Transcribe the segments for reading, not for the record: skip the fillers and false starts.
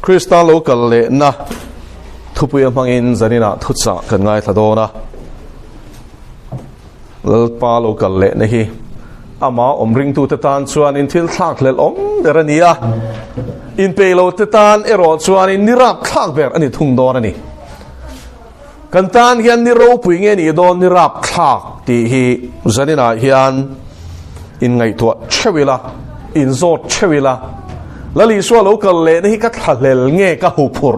Krista local le na thupuya mangin zanina thutsa kan ngai thadona lalpa local le na hi ama omring tu tatan chuan in thil thak lel derania in pelo tatan ero chuan in nirap thak ber ani thung don ani kan tan hian ni ro pui nge ni don nirap thak ti hi zanina hian in ngai tu chewila in zot chewila lali swa local le ni ka thalel nge ka hupur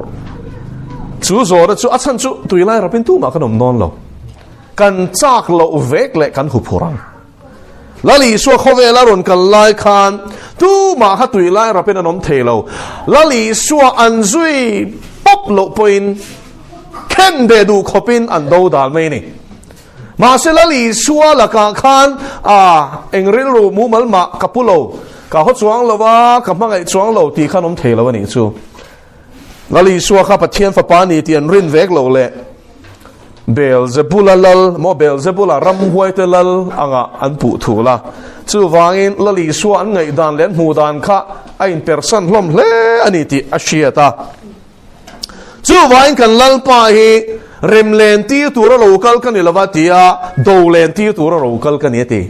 chu zo da chu achan chu tuilai rapin tu ma kanom non lo kan chak lo vek le kan hupurang lali swa khowela ron kan lai khan tu ma ha tuilai rapin anom thelo lali swa anzui pop lo poin ken de du khopin an do dal mai ni ma se lali swa la ka khan engril ru mu mal ma kapulo ka ho chuang lo wa ka mangai chuang lo ti khanom thelo ani chu lali swa kha pathian fa pa ni tian rin vek lo le Beelzebula lal mo Beelzebula ram huai te lal anga an pu thula chu wangin lali swa an ngai dan len hu dan kha a in person hlom hle ani ti ashiata chu wangin kan lal pa hi remlen ti tura local kan ilawatia dolen ti tura local kan yeti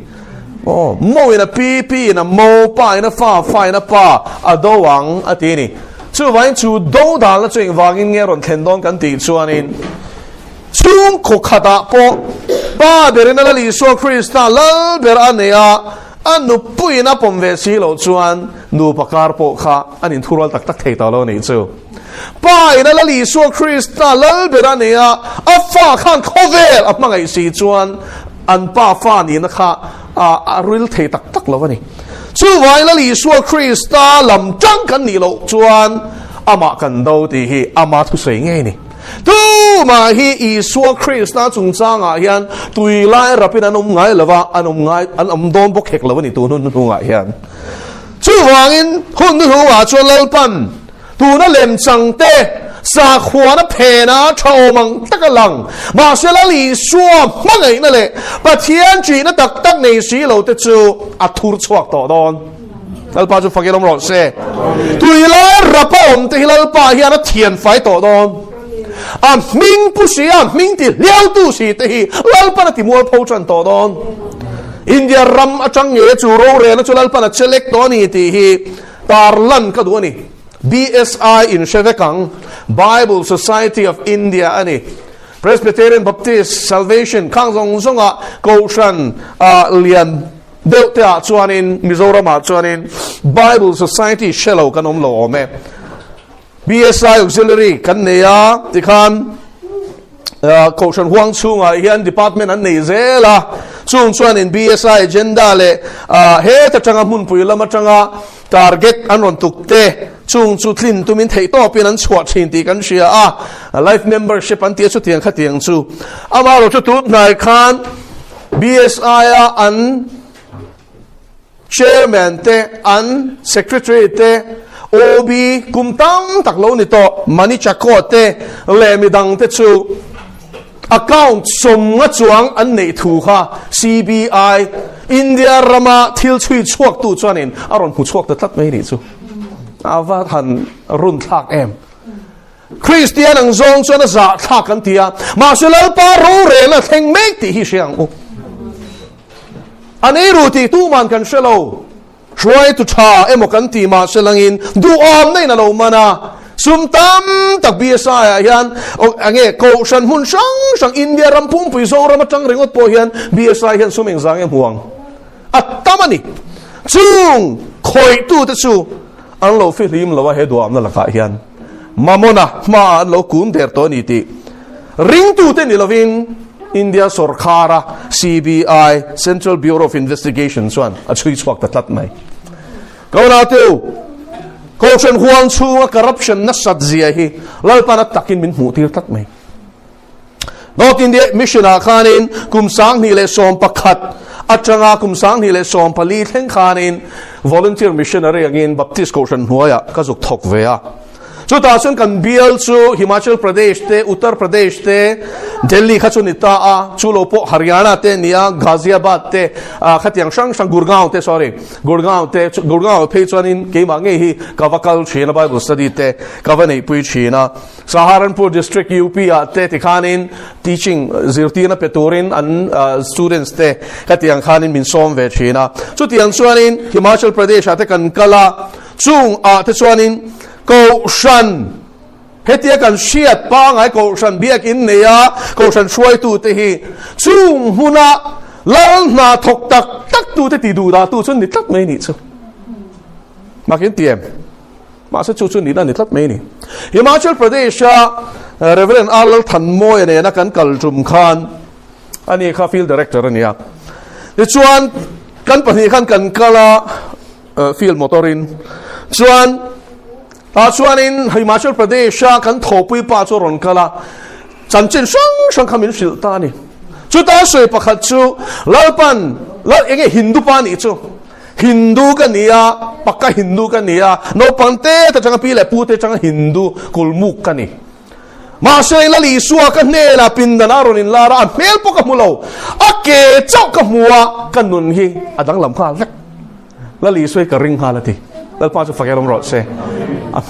mo ina pi ina mo pa ina fa ina pa adowang atini chu wangin chu do dan la ching wangin nge ron thendon kan ti chuanin chung khokata po pa berina lali so Krista lal ber ania anu puina pomve si lo chuan nu pakar po kha anin thural tak tak thei ta lo nei chu pa ina lali so Krista lal ber ania afa khan khovel apmangai si chuan an pa fa ni na kha a ril thei tak tak lo ni chu wai lali so Krista lam chang kan ni lo chuan ama kan do ti hi ama thu sei nge ni tu ma hi Isua Krista chung changa hian tuilai rapin anom ngai lawa anom ngai an amdon bok hek lawa ni tu nun nga hian chu wangin hun nu wa chuan lalpan tu na lem changte sa khwana phena thomang takalang ma selali suwa mangai na le pathian chi na tak tak nei si lo te chu athur chuak to don lalpa chu fakilom ro se tuilai rapom te hilalpa hian a thian fai to don ming pu si ming ti liao tu si te hi lalpa na ti mual pho chan to don India ram atang ye chu ro re na chu lalpa na chelek to ni ti hi tarlan ka du ni BSI in Shevekang Bible Society of India ani Presbyterian Baptist Salvation kang zong zonga Goshan lian deute a chuanin Mizoram a chuanin Bible Society shallow kanom lo me BSI auxiliary kan neya tikhan Koshan Huang chunga hian department an nei zela chung chuan in BSI agenda le he ta changa mun pui lama changa target an ron tukte chung chu thlin tumin thei to pin an chhuat thin ti kan sia life membership an ti chu tiang kha tiang chu ama ro chu tu nai khan BSI an chairman te an secretary te obi kumtang taklo nito mani chakote le midang te chu account somnga chuang an nei thu kha CBI India rama thil chui chuak tu chuanin aron hu chuak ta tlat mai ni chu awa han run thak em Christian ang zong chuan za thak kan tia ma selal pa ro re na theng mek ti hi siang u ani ru ti tu man kan shelo try to cha emokanti ma selangin du om nei na lo mana sum tam tak BSI hian ange ko shan hun sang India rampum pui zo ram tang ringot po hian BSI hian sumeng zang em huang atamani chung khoi tu te chu an lo fi lim lo wa he duam na laka hian mamona ma an lo kun der to ni ti ring tu te ni lovin India Sarkara CBI Central Bureau of Investigation chuan a chui chuak ta tlat mai kauna teu Koshan Huang chunga corruption na sat zia hi lalpa na takin min mu tir tat mai North India mission a khanin kumsang ni le som pakhat atanga kumsang ni le som pali thleng khanin volunteer missionary again Baptist Koshan Huaya ka zuk thok vea chu ta chuan kan bial chu Himachal Pradesh te Uttar Pradesh te Delhi kha chu nita a chu lo po Haryana te nia Ghaziabad te khatiang sang Gurgaon te Gurgaon pe chuan in ke ma nge hi kawakal china Bible study te kavanei pui china Saharanpur district UP te tikhanin teaching zirtina peturin an students te khatiang khanin min som ve china chu tiang chuan in Himachal Pradesh ate kan kala chung te chuan in ko shan hetia kan shiat pa ngai ko shan biak in neya ko shan shwai tu te hi chung huna lal na thok tak tu te ti du da tu chun ni tlat mai ni chu makin tiem ma sa chu ni da ni tlat mai ni Himachal Pradesh Reverend Alal Thanmoy ne na kan kal tum khan ani kha field director ania ti chuan kan pani khan kan kala field motorin chuan in Himachal Pradesh kan thopui pa chu ron kala chanchin sang khamin sil ta ni chu ta soi pakhat chu lalpan lal enge Hindu pa ni chu Hindu ka niya pakka Hindu ka niya no pante ta changa pile pute changa Hindu kulmuk ka ni ma sei la li suwa ka ne la pindana ron in lara mel po ka mulo ake chau ka muwa kanun hi adang lam kha lek la li soi ka ring halati lal pa chu fakelom ro se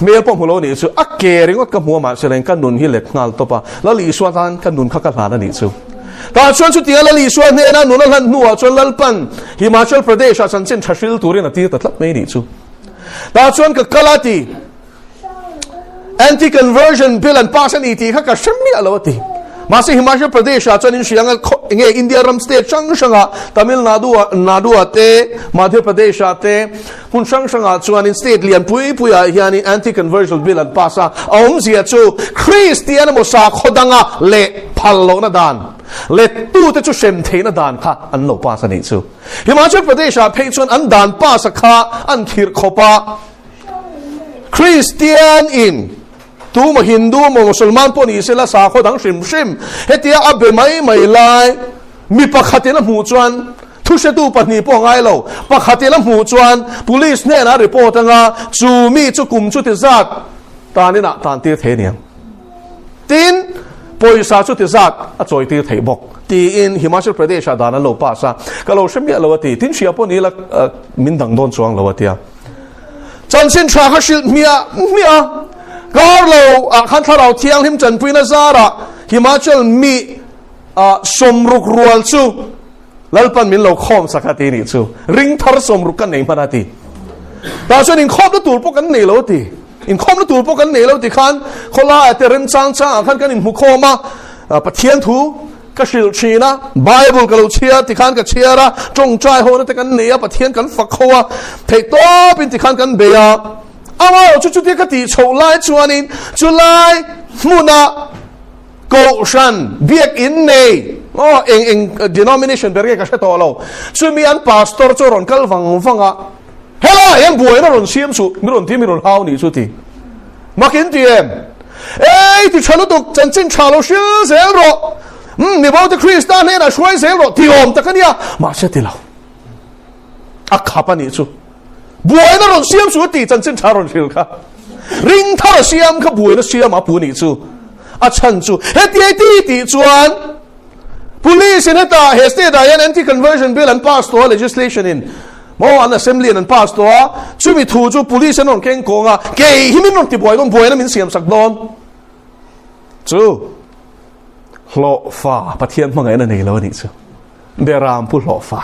mel po mulo ni chu ake ringot ka muwa ma selen kanun hi lek ngal to pa la li suwa tan kanun kha ka la ni chu ta chuan chu tia la li suwa ne na nu lan nuwa chuan lalpan Himachal Pradesh a chanchin thashil turin ati ta tlat mai ni chu ta chuan ka kalati anti-conversion bill and pass an iti kha ka shammi alawati masi Himachal Pradesh a chuan in shianga nge India ram state changa Tamil Nadu ate Madhya Pradesh ate hun changa chuan in state lian pui a hiani anti-conversion bill and pass a om zia chu Christian mo sa khodanga le phallo na dan le tu te chu shem the na dan kha an lo pa sa ni chu Himachal Pradesh a phei chuan an dan pa sa kha an khir khopa Christian in tu mo Hindu mo Musulman po ni sila sa khodang shim hetia abe mai lai mi pakhatina mu chuan thu se tu pani po ngai lo pakhatina mu chuan police ne na report anga chu mi chu kum chu ti zat ta ni na tan ti the niam tin poisa chu ti zat a choi ti thei bok ti in Himachal Pradesh a dana lo pa sa ka lo shemia lo ti tin sia po ni la min dang don chuang lo tia chansin tha ha shil mia garlo khan tharau thiang him chan puina zara Himachal mi somruk rual chu lalpan min lo khom sakati ni chu ring thar somruk kan nei manati ta chuan in khom na tur po kan nei lo ti in khom na tur po kan nei lo ti khan khola ate rem chang khan kan in mu khoma pathian thu ka shil china Bible ka lo chia ti khan ka chia ra tong chai ho na te kan nei a pathian kan fak khowa thei to pin ti khan kan be ya ama chu ti ka ti chho lai chuan in July muna ko shan biak in nei eng denomination berge ka to lo chumi an pastor chu ron kal wanga hela yang buai na ron siam chu mi ron ti mi ron hau ni chu ti makin ti em ti chalo to chanchin chalo shil zel ro ni bao te Christian ne na shwai zel ro ti om takania ma se ti lo akha ni chu buai na ron siam chu ti chanchin charon shil kha ring thar siam kha buai na siam a pu ni chu a chan chu ti chuan police in heta heste da yan anti-conversion bill and pass to legislation in mo an assembly and pass to chumi thu chu police non keng konga ke himin non ti boy don boy na min siam sak don chu lo fa pathian mangai na nei lo ni chu beram pu lo fa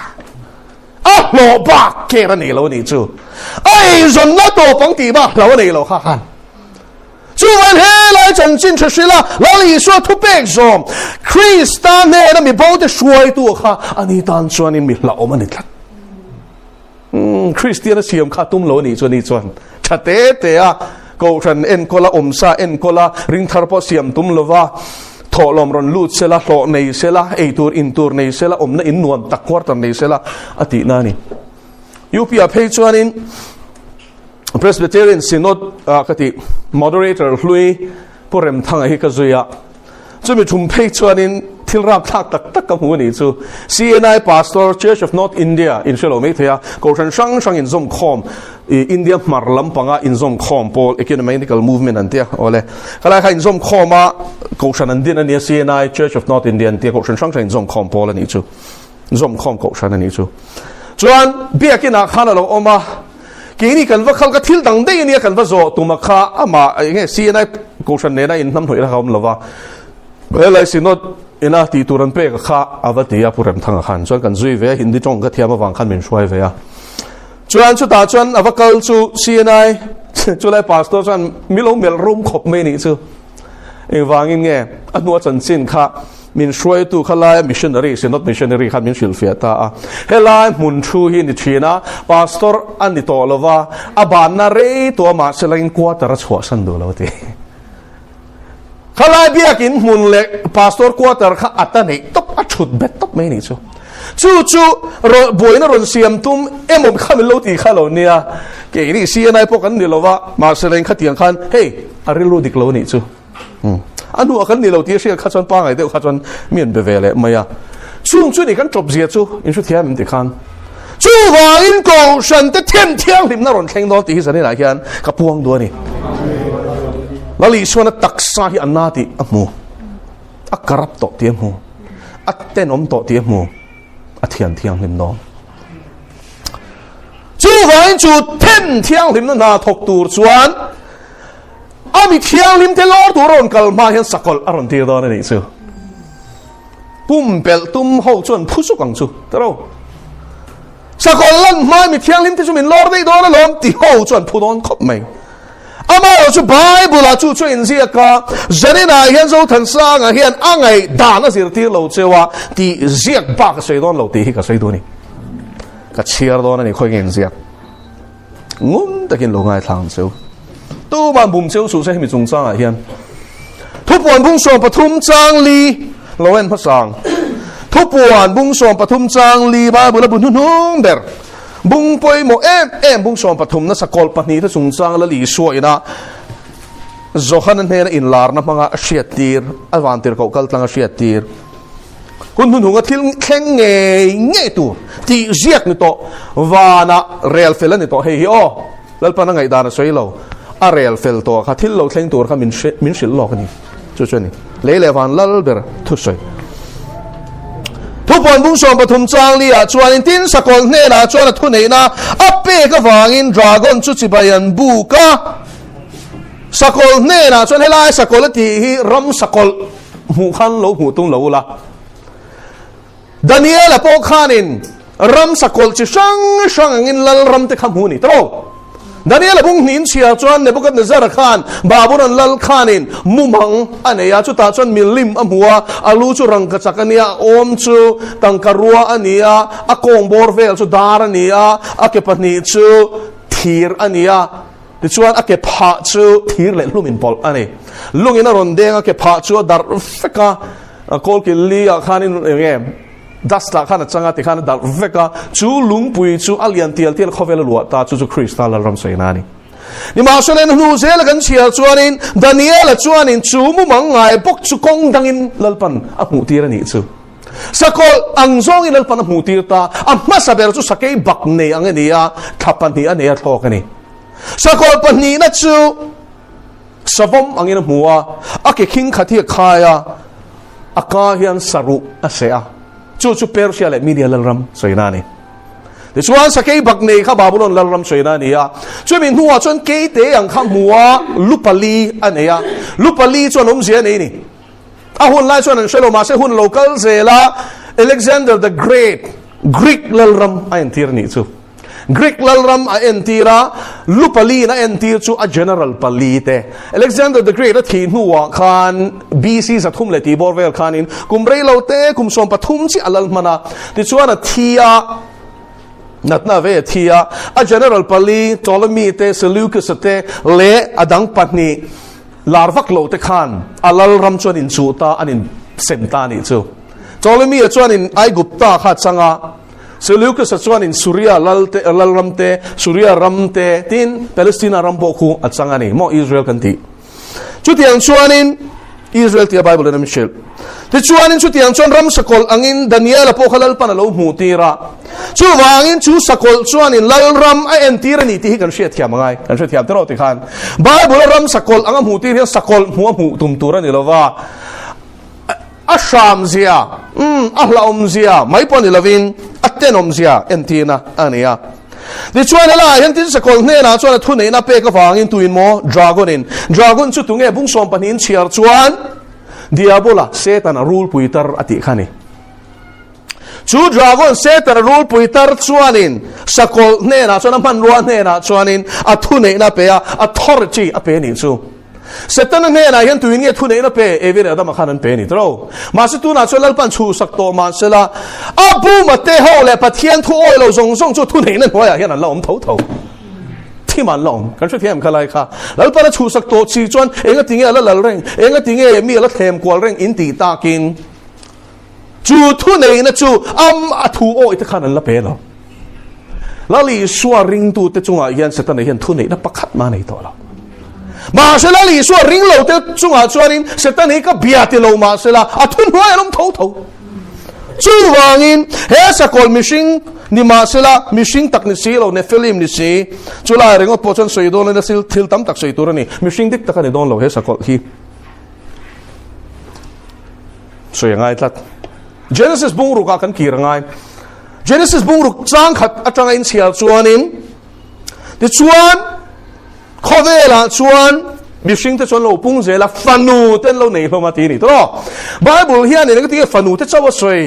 lo ba ke ra nei lo ni chu ai zon na to pang ti ba lo nei lo kha khan chu an he lai chan chin thashila la li so thu pek zom Christian ne na mi bo te shwai tu kha ani tan chuan in mi la om ani tlat Christian siam kha tum lo ni chuan ni chuan thate te a ko than en kola omsa en kola ring thar po siam tum lova tholom ron lut sela hlo nei sela eitur intur nei sela omna in nuam tak quarter nei sela ati nani UP phei chuan in Presbyterian Synod kati moderator hlui porem thanga hi ka zuya chumi thum phei chuan in thil rap thak tak kam hu ni chu CNI Pastor Church of North India in Shalom thea ko san sang in zom khom India marlam panga in zom khom pol ecumenical movement an tia ole kala kha in zom khoma ko san an din ani CNI Church of North India tia ko san sang in zom khom pol ani chu zom khom ko san ani chu chuan biakina khana lo oma kini kan va khal ka thil dang dei ni kan va zo tuma kha ama nge CNI ko san ne na in nam thoi ra khom lova belai sinot ina ti turan pe kha avatia puram thanga khan chuan kan zui ve hindi tong ka thiama wang khan min shwai ve a chuan chu ta chuan avakal chu CNI chulai pastor chuan milo mel room khop me ni chu e wangin nge anua chan chin kha min shwai tu khala missionary sinot missionary khan min shil fiata a helai mun thu hi ni thina pastor ani to lova abana re to ma selain quarter chwa san do lo te khalai biakin mun le pastor quarter kha atane top a chut bet top me ni chu ro boina ron siam tum emom kham lo ti khalo nia ke ni CNI po kan ni lova ma selen kha tiang khan hey arilu dik lo ni chu anu akan ni lo ti sia kha chon pa ngai de kha chon mien be vele maya chu ni kan top zia chu in chu thiam ti khan chu wa in ko shan te them thiang lim na ron thleng do ti sa ni la hian ka puang do ni lali suana taksa hi anati amu akarap to ti amu atten om to ti amu athian thiang lim no chu vai chu them thiang lim na thok tur chuan ami thiang lim te lor turon kalma hian sakol aron ti do ni chu pum bel tum ho chuan phusu kang chu taro sakol lan mai mi thiang lim te chu min lor dei do na lom ti ho chuan phudon khop mai ama chu Bible la chu in zia ka zanina hian zo than sang a hian angai da na zir ti lo chewa ti ziak ba ka sei don lo ti hi ka sei do ni ka chiar don ni khoi gen ziak ngum takin lo ngai thang cheu tu ban bum cheu su se mi chung chang a hian thu puan bung som pathum chang li lo en phasang thu puan bung som pathum chang li Bible la bun hun ber bung poi mo em bung som pathum na sakol pani ta chung chang la li so ina zohan ne in lar na manga shiatir avantir ko kal tlang shiatir hun hunga thil khleng nge tu ti ziak ni to wana real fel ni to hei o lalpa na ngai dana soilo a real fel to kha thil lo thleng tur kha min shil lo ni chu ni le van lal ber thu soi thu pon bung som pathum chang li a chuan tin sakol ne na chuan thu nei na ape ka wangin dragon chu chi bayan bu ka sakol ne na chuan helai sakol ti hi ram sakol mu khan lo mu tung lo la Daniel po khanin ram sakol chi sang in lal ram te kham hu ni tro Daniel bung nin chia chuan Nebuchadnezzar khan babun lal khanin mumang aneya chu ta chuan milim amua alu chu rang ka chakania om chu tangkarua ania akong bor vel chu dar ania akepani chu thir ania ti chuan ake pha chu thir le lumin pol ani lungin a ron deng ake pha chu dar feka kol ki li khanin ngem dasta khana changa ti khana dal veka chu lungpui chu alian tial khovel luwa ta chu crystal ram sainani ni ma solen hu zel kan chia chuanin Daniel chuanin chu mu mangai bok chu kong dangin lalpan a mu tirani chu sakol angzong in lalpan a mu tirta amma saber chu sakei bakne angania thapani ania thokani sakol pani na chu savom angin muwa ake king khathi khaya aka hian saru asea chu Persia le media lalram soinani de chuan sakei bakne kha babulon lalram soinani ya chumin huwa chuan ke te ang kha muwa lupali aneya lupali chuan zia nei ni a hun lai chuan an shelo ma se hun local zela Alexander the Great Greek lalram a entir ni chu Greek lalram a entira lupali na entir chu a general palite Alexander the Great a thin huwa khan BC sa thum le ti borvel khanin kumrei lote kum som pathum chi alal mana ti chuan a thia natna ve thia a general pali Ptolemy te Seleucus te le adang patni larvak lo te khan alal ram chuan in chu ta anin semta ni chu Ptolemy a chuan in ai gupta kha changa Seleucus chuan in Syria lal ramte Syria ramte tin Palestina rambo khu achangani mo Israel kan ti chutiang chuan in Israel ti Bible na Michel ti chuan in chu tiang chuan ram sakol angin Daniel po khalal panalo mutira chu wangin chu sakol chuan in lal ram a entira ni ti kan hriat thiam ngai kan hriat thiam tero ti khan Bible ram sakol anga mutir hian sakol mu tum tura ni lova a sham zia a hlaum zia mai pon ni lovin atenom zia entina ania di chuan la hian tin sakol hne na chuan thu nei na pe ka wangin tuin mo dragon chu tunge bung som panin chiar chuan diabola setan a rule puitar ati khani chu dragon setan a rule puitar chuanin sakol hne na chuan man ruan hne na chuanin a thu nei na pe a authority a pe ni chu setan hne na hian tuin nge thu nei na pe evira da ma khanan pe ni tro ma se tu na chuan lalpan chu sak to ma sela abu ma te ho le pathian thu oi lo zong zong chu thu nei na hoya hian an lom thoที่มันลงกันช่วยเทียมกันเลยค่ะแล้วพอเราชูสักตัวชีจวนเองก็ทิ้งแล้วเร่งเองก็ทิ้งมีแล้วเทมกว่าเร่งอินตีตากินจูทุนเองนะจูทูโออีกขนาดละเป็นหรอแล้วลีชัวริงตูเตจงอาเย็นเสร็จตอนนี้เห็นทุนเองนับประคัดมาในตัวเรามาเสร็จแล้วลีชัวริงเราเตจงอาชัวริงเสร็จตอนนี้ก็เบียดเรามาเสร็จแล้วทุนหัวไอ้ล้มเท่าจูวางินเฮสกอลมิชิงนี่มาเสละมิชิงตักนิสีเราในฟิลิมนิสีจุฬาเรื่องว่าพอจนสวยโดนในสิลทิลตั้มตักสวยตัวนี้มิชิงดิกตักในโดนเราเฮสกอลฮีสวยง่ายทัด Genesis บุ้งรุกกันกี่ง่าย Genesis บุ้งรุกจ้างขัดอัจฉริยะเสียชวนินที่ชวนข้อเวลาชวนมิชิงที่ชวนเราปุ้งเจละฟันูเต้นเราเหนื่อยพอมาทีนี่ตัวไบเบิลเฮียนี่ก็ที่ฟันูที่เจ้าว่าสวย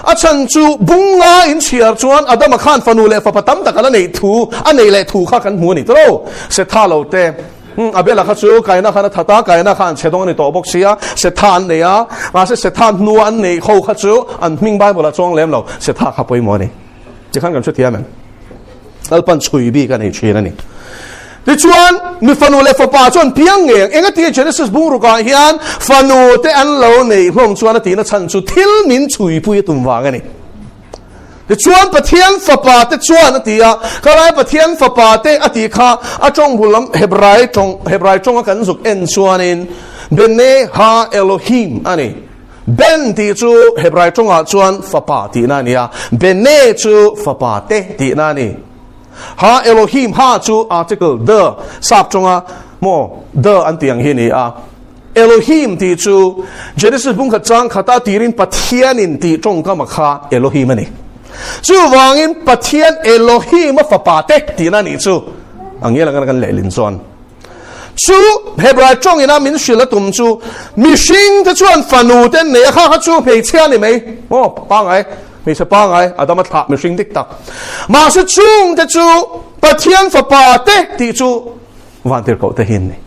อาจารย์จูบุ้งงาอินเชียร์ชวนอาดามาขานฟันูเลฟปะตั้มตะกันละเหนื่อยทูอันเหนื่อยเลยทูข้ากันหัวนี่ตัวเสร็จท่าเราเต้อาเบลข้าจูไก่นะข้านะทัตตาไก่นะข้าเชดงนี่ตัวบกเสียเสร็จท่านเนี่ยมาเสร็จท่านนัวอันเหนื่อยเขาข้าจูอันมิงไบเบิลละจ้องเล่มเราเสร็จท่าข้าไปหมดนี่จะขันกันช่วยเทียมมันแล้วปันช่วยบีกันในเชียร์นั่นนี่ดิชวนมีฟันูเลฟปาชวนเพียงเองก็ที่เจเนซิสบุ้งรุกาเฮียนฟันูเตอันเหล่านี่พวกชวนตีนัชันสุทิลมินช่วยปุยตุ่มวางกันนี่ดิชวนปะเทียนฟปาเตชวนตีอะก็ไล่ปะเทียนฟปาเตอติข้าอาจงบุลมเฮบรายจงกันสุกเอ็นชวนินเบเนฮาเอโลฮิมอันนี้เบนตีจูเฮบรายจงอาชวนฟปาตีนั่นนี่อะเบเนจูฟปาเตตีนั่นนี่ฮาเอโลฮิมฮาจูอาร์ติเคิลเดอทราบจงอาโมเดออันเตียงเฮนี่อะเอโลฮิมตีจูเจเนซิสบุ้งขจังขตาตีรินปะเทียนินตีจงก็มาฆ่าเอโลฮิมนี่จูวางินปะเทียนเอโลฮิมฟปาเตตีนั่นนี่จูอันนี้เรากันเล่ลินซอนจูเฮบรายจงอินามินชิลตุมจูมิชิงจะชวนฟันูเต้นเนี่ยข้าจูเพย์เชียนี่ไหมโอ้ปังไงมีสปางไงอาดามาถามิชิงดิกตักมาสุดจุงจะจูปะเทียนฟปาเตตีจูวันที่เขาเตหินนี่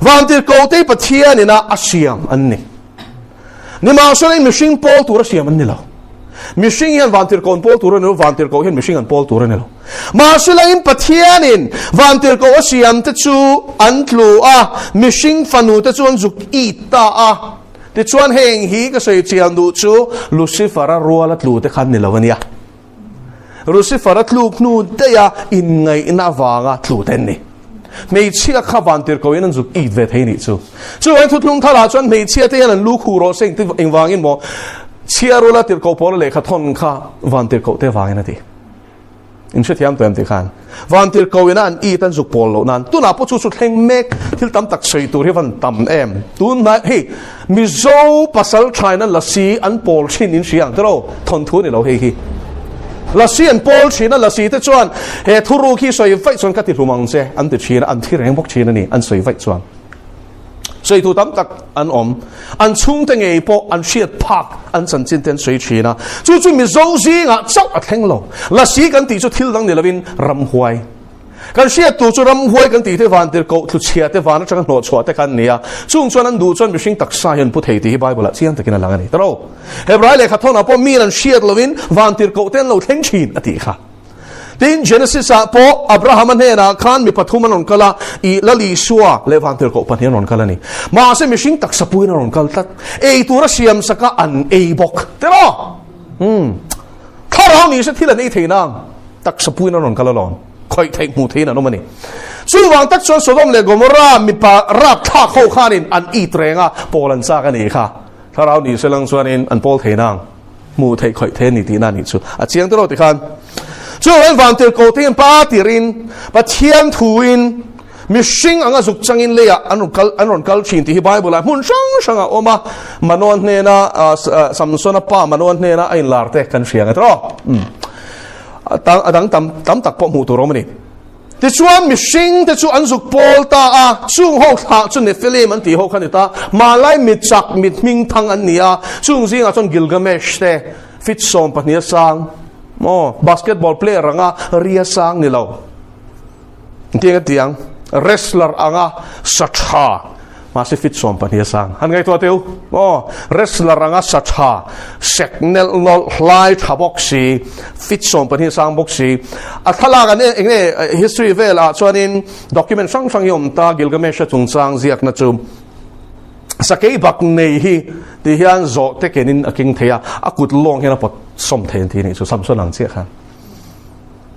วันที่เขาเตปะเทียนนี่นะอาเซียมอันนี้นี่มาสุดเลยมิชิงโพลตัวอาเซียมอันนี้แล้วมิชิงยันวันที่เขาโพลตัวนี่วันที่เขาเห็นมิชิงยันโพลตัวนี่แล้วมาสุดเลยปะเทียนินวันที่เขาอาเซียมจะจูอันทลูมิชิงฟันูจะจูอันจุกอีตาที่ชวนเฮงฮีก็ใส่เชียนดูจูลูซิฟาร์รัวลัดลูแต่ขันนี่ละวันนี้ลูซิฟาร์ลูกนูเดียอินไงอินาวางะลูเต็นนี่ไม่เชื่อข้าวันที่เขาเองนั่นจุกอีดเวทให้นี่จูไอ้ทุกลุงท่าละชวนไม่เชื่อที่นั่นลูกฮูโรเซงที่เองวางอินโมเชื่อรู้ละที่เขาพอเลยขัดทนข้าวันที่เขาเตวางอินนั่นทีอินเชื่อที่อันตัวเองที่ขันวันที่เขาเองนั่นอีตันจุกพอลนั่นตัวน่ะพอจุดแห่งเมกที่ตั้มตักใส่ตัวที่วันตั้มเอ็มตัวน่ะเฮ้มิโซปัสสัลชายนั่นละสีอันพอลชินอินเสียงตัวเราทนทุนนี่เราเฮ้ละสีอันพอลชินนั่นละสีที่ชวนเฮทุรุขีใส่ไฟชวนกัดที่รูมังเซอันติดชีนอันที่แรงพกชีนนี่อันใส่ไฟชวนใส่ตัวตั้มตักอันอมอันชุ่งแต่เงยพออันเชียดพักอันสันจินเต็นใส่ชีนะจู่ๆมิโซซีงะเจ้าอัดแทงเราละสีกันตีจุดทิลดังนี่ละวินรำหวยกันเชียตัวจุดรำหวยกันตีที่วันที่เขาทุเชียที่วันนั้นจะกันโหดชัวแต่กันเนี่ยช่วงชวนนั้นดูจนมิชิงตักสายนพุทธิที่ไบเบิลละเชียนตะกินอะไรกันนี่ตลอดเฮบรายเลยขัดทนอ่ะพอมีนั่นเชียละวินวันที่เขาเต้นเราเทงชีนอติค่ะที่เจเนซิสพออับราฮัมเนี่ยนะขันมีปฐมนนท์กละอีละลีชัวเลวันที่เขาปฐมนนท์กละนี่มาเสมิชิงตักสปุยนนท์กละตัดตัวรัสเซียมสกัดอันบกตลอดถ้าเรามีสักที่ละนี่ทีนั่งตักสปุยนนท์กละหลอนคอยเทงมูทีน่ะน้องมันนี่ส่วนวางตักชวนสดมเลโกมรามีปารับท่าเข้าข้านินอันอีเตรงะโปลันซากันนี่ค่ะ ถ้าเราหนีเสลังส่วนนี้อันโปลเทนังมูเทคอยเทนี่ตีนั่นนี่ชูเชียงตลอดที่ขันช่วงวันเตอร์โกที่ป้าตีรินป้าเทียนทูอินมิชิงอังสุกจังอินเลยอันรุนกัลชินที่ไบเบิลมุนช่างโอมามานวนเนน่าสัมสนป้ามานวนเนน่าอินลาร์เตกันเชียงกันตลอดตั้งตักปมูตัวเราไม่ได้แต่ช่วงมิชิงแต่ช่วงอันสุกโพลตาช่วงหกทางช่วงเนฟิเลมันตีหกขันตามาไล่มิดจักมิดมิงทางอันนี้ช่วงสิ่งช่วงกิลกาเมชเตฟิตซอมปะเนียสังบาสเกตบอลเพลย์รังเรียสังนี่เราเตียงwrestler anga satha masi fit som pania sang han ngai to teu wrestler anga satha signal nol hlai thaboxi fit som pania sang boxi athala gan enge history vela chuanin document sang yom ta Gilgamesh chungchang ziak na chum sakei bak nei hi ti hian zo te kenin aking theya akut long hena pot som then thi ni chu samson ang che khan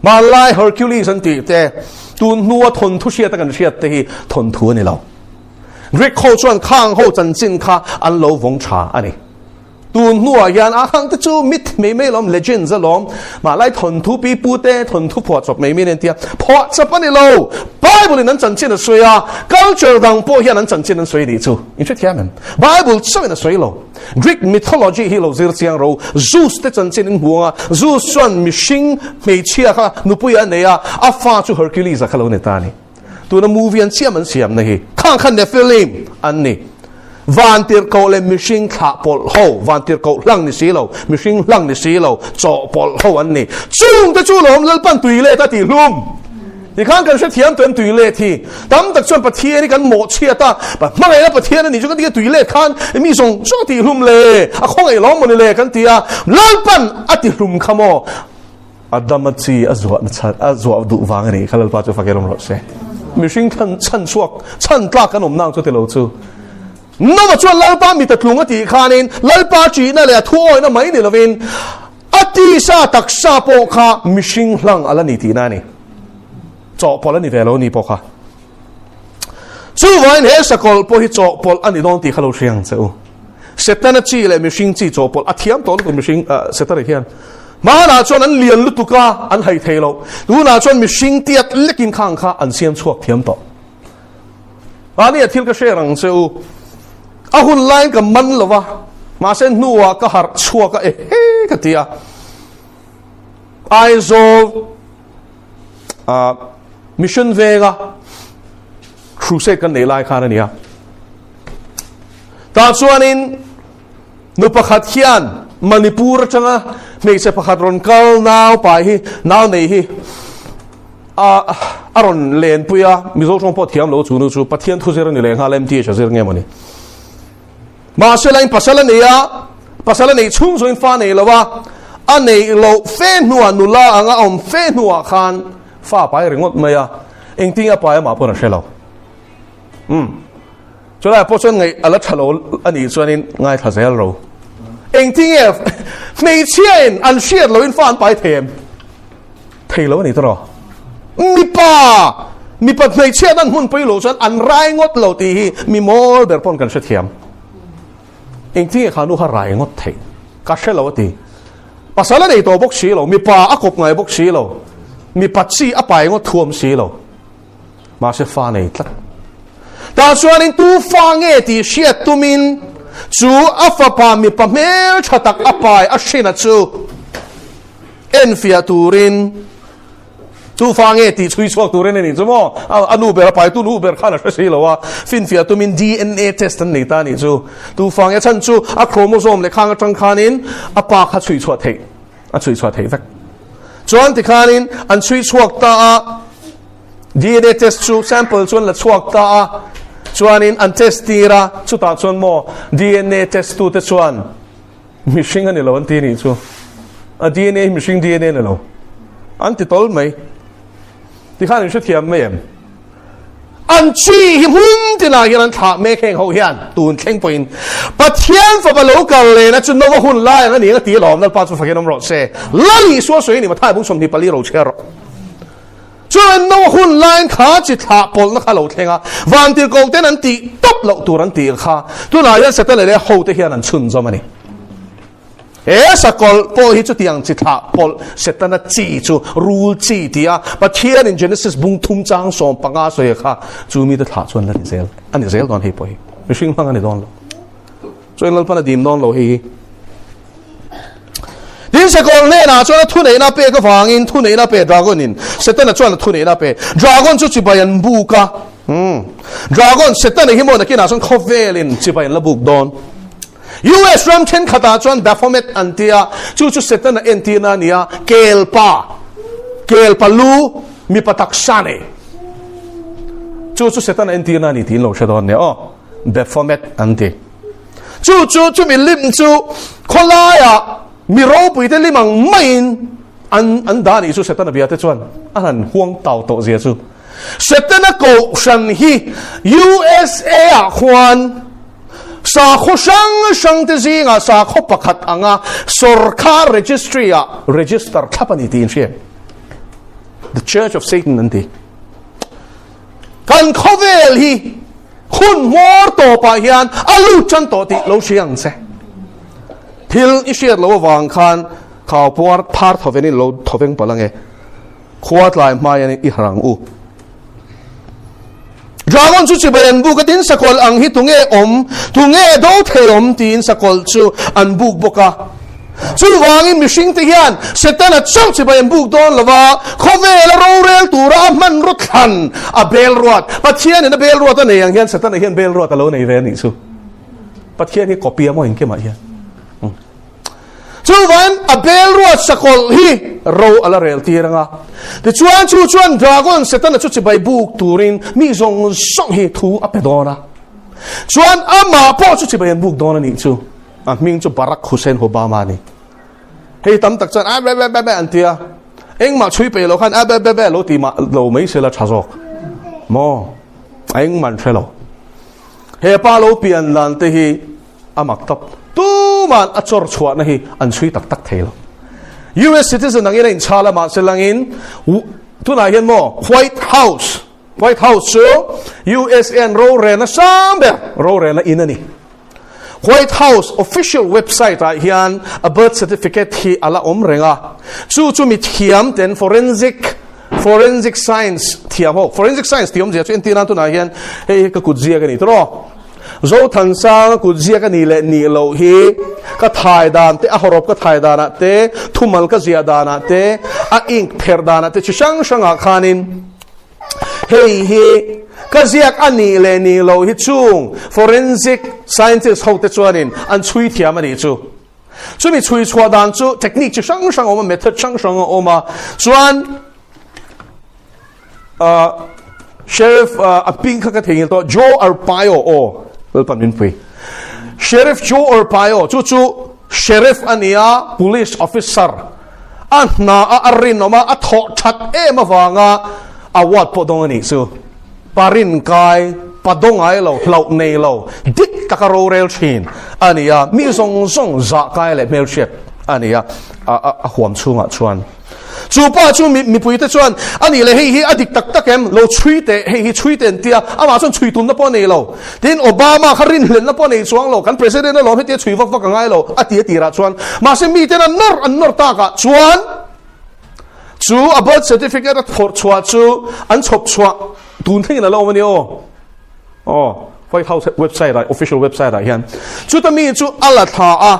malai Hercules an ti te tu nuwa thon thu sia ta kan sia te hi thon thu ni lo Greek ho chuan khang ho chan chin kha an lo vong tha ani tu nuwa yan a khang te chu mit me lom legends alom malai thon thu pi pu te thon thu pho chop me nen tia pho chap ani lo Bible nan chan chin soi a culture dang po hian an chan chin soi ni chu in chet hian Bible chau na soi lo Greek mythology hi lo zir chiang ro Zeus te chan chin huanga Zeus chuan mishing me chia kha nupuya neya afa chu Hercules a khalo ne ta ni tu na movie an siam na hi khang khan ne film an ni van tir ko le mishing kha pol ho van tir ko lang ni si lo mishing lang ni si lo cho pol ho an ni chung te chu lom lal pan tui le ta ti lumที่ข้างกันเสียเทียมตัวตุยเล่ที่ตั้มตักชวนปะเทียนี่กันหมดเชียตาแบบเมื่อไงแล้วปะเทียนี่จุกันที่ตุยเล่ขันมีส่งช่วงที่ลุ่มเล่อะคงไอ้ล้อมมันเล่กันที่อ่ะล้านปันอติลุ่มขโมอัดดามัดซีอัจวะนัดอัจวะดุวางนี่ขลังป้าจะฟังเรื่องรถเสมีสิ่งชั้นสวกชั้นตากกันอมนางจุดที่เราจูน้องมาชวนล้านป้ามีแต่ลุงอติขานินล้านป้าจีนั่นแหละทั่วนั่นไม่เนี่ยละวินอติซาตักซาโปคามีสิ่งหลังอะไรนี่ที่นั่นนี่จอพอลนี่เวลานี่พอค่ะจู่วันเฮสกอลพอฮิจอพอลอันนี้โดนตีขลุ่ยเชียงเจ้าเสร็จแล้วจีเลยมีชิงจีจอพอลอาทิตย์ต้นก็มีชิงเสร็จแล้วเฮียนมาหน้าจวนอันเลียนลุตุกาอันไฮเทโลดูหน้าจวนมีชิงเตียดเล็กินข้างข้าอันเสียนชวกเทียมต่ออันนี้ที่ก็เชื่อรังเจ้าอาหุ่นไล่กับมันหรอวะมาเส้นนัวก็หาชวกก็ก็เตียไอโซมิชชั่นเวกาครูเซตกันในไลน์คาร์นี่ตาส่วนนี้นุปขัดเขียนมณิปูร์จังไม่ใช่ประขัดรอนเกลนาวไปฮีนาวนี่ฮีรอนเลนปุยามิโซชงพอเทียมโลจูนูจูปะเทียนทุเซรันนี่เลงฮาเลมที่จะเซรังเงี้ยมันนี่มาเซลัยปัสสาวะนี่ชุ่มส่วนฟ้านี่ละว่าอันนี้เราเฟ้นหัวนุลาอ่างเฟ้นหัวคานฟ้าไปเรื่องอะไรอ่ะเองทิ้งไปมาพอนะเชลล์จนได้พอชนไงอะไรเชลล์อันนี้ส่วนนี้ไงทัศน์เราเองทิ้งไม่เชื่ออันเชื่อเราอินฟ้าไปเทมแล้วนี่ตลอดมีป่าไม่เชื่อนั่นหุ่นไปหลฉันอันไรงดเราตีมีโมเดอร์ปนกันเสียมเองทิ้งขานุหารายงดเทกัชเชลเราตีภาษาละในตัวบกชีเรามีป่าอักบไงบกชีเรามีปัจจัยอภัยงดท่วมสีเรามาเสฟ้าในทัดแต่ส่วนนี้ตูฟังที่เชียตุมินจูอัฟปามีปะเมลชะตักอภัยอัชชินัจูเอ็นฟิอาตูรินตูฟังที่ช่วยสวกตูรินนี่จูมั้งอนุเบรไปตูนูเบรข้านะเสียแล้วว่าฟินฟิอาตูมิน DNA test นี่ตานี่จูฟังฉันจูอะโครโมโซมเลยข้างจังคานินอปาขัดช่วยสวดเทช่วยสวดเทฟักจวนที่ขานินอันช่วยชวกตา DNA test ชู sample จวนละชวกตาจวนนี้อัน test ตีระชุดตาจวนโม DNA test ตัวเตจวนมิชิงอันนี้เราอันที่นี่ชู DNA มิชิง DNA นี่เราอันที่ตอลไหมที่ขานินชุดเทียมไม่เอ็มอันชี้หิมที่นายันถาไม่แข่งเขาเฮียนตูนแข่งไปอินปัจเจียนฝ่าบลูกันเลยนะจุดโน้ตหุ่นไล่นั่นนี่ก็ตีหลอมนั่นป้าจะฟังกันน้ำรถเซ่ไล่สัวสวยนี่มาถ่ายบุ้งสมที่ปลีเราเชื่อ chuan no hun line kha chi tha pol na kha lo thenga van til ko ten an ti top lo tur an ti kha tu na yan setan le ho te hian an chun zomani sakol po hi chu tiang chi tha pol setan a chi chu rule chi tia pathian in Genesis bung thum chang som panga soi kha chu mi ta tha chuan la zel ani zel don hi po hi mishing hang ani don lo chuan lal pana dim don lo hi din sakol ne na chuan thu nei na pe ka wangin thu nei na pe dragon in setan a chuan thu nei na pe dragon chu chi bayan bu ka dragon setan hi mo na ki na chuan khovelin chi bayan la buk don US ram chen khata chuan Baphomet antia chu setan a entina nia kelpa lu mi patak sane chu setan a entina ni tin lo shadon ne Baphomet anti chu mi lim chu kholaya mi ro pui te limang main an da ni chu setan a bia te chuan an huang tau to zia chu setan a ko shan hi USA a khwan sa kho sang te zinga sa kho pakhat anga sarkar registry a register thapani tin she the Church of Satan anti kan khovel hi khun mor to pa hian alu chan to ti lo siang se thil i shiat lo wang khan khaw puar thar thovenin lo thoveng palange khuat lai mai ani i harang u dragon chu chibayan bu ka tin sakol ang hi tunge do theom tin sakol chu an buk boka chu wangin mishing te hian setan a chau chibayan buk don lawa khovel ro rel tura man ro than a bel ruat pathian in a bel ruat ne yang hian setan a hian bel ruat alo nei ve ni chu pathian hi copy mo in ke ma hian chu wan a bel ruat sakol hi ro ala rel tiranga the chuan dragon setan a chu chibai buk turin mi zong song hi thu apedona chuan ama po chu chibai buk dona ni chu a ming chu Barack Hussein Obama ni hei tam tak chan be antia eng ma chui pe lo khan be lo ti ma lo mai se la chazok mo eng man thelo he pa lo pian lan te hi amak tap tu man achor chua na hi an chui tak thelo US citizen ang in chala ma selangin tu na hian mo White House so USN ro re na sambe ro re na inani White House official website a hian a birth certificate hi ala renga chu mi thiam ten forensic science thiam ho forensic science thiam je chen tinan tu na hian hei ka kuzia ka ni tro zo than sang kuzia ka ni le ni lo hi ka thai dan te a horop ka thai dana te thumal ka zia dana te a ink pher dana te chi sang a khanin hei hi ka ziak ani le ni lo hi chung forensic scientist ho te chuanin an chui thiam ani chu mi chui chua dan chu technique chi sang oma method sang oma chuan sheriff a pink ka thengil to Joe Arpaio wel panin pui sheriff Joe Arpaio chu sheriff ania police officer anna a arin oma a tho that e ma wanga awat po dong ani chu parin kai padong ai lo hlau nei lo dik takaro rel chin ania mi song za kai le mel shet ania a huam chunga chuan chu pa chu mi pui te chuan ani le hei adik tak em lo chui te hei chui ten tia ama chuan chui tun na po nei lo tin Obama kharin hlen na po nei chuang lo kan president lo he te chui vak ngai lo ati ra chuan ma se mi te na nor ta ka chuan chu a birth certificate at for chua chu an chop chua tun thei na lo mani White House website official website hian chu ta mi chu ala tha a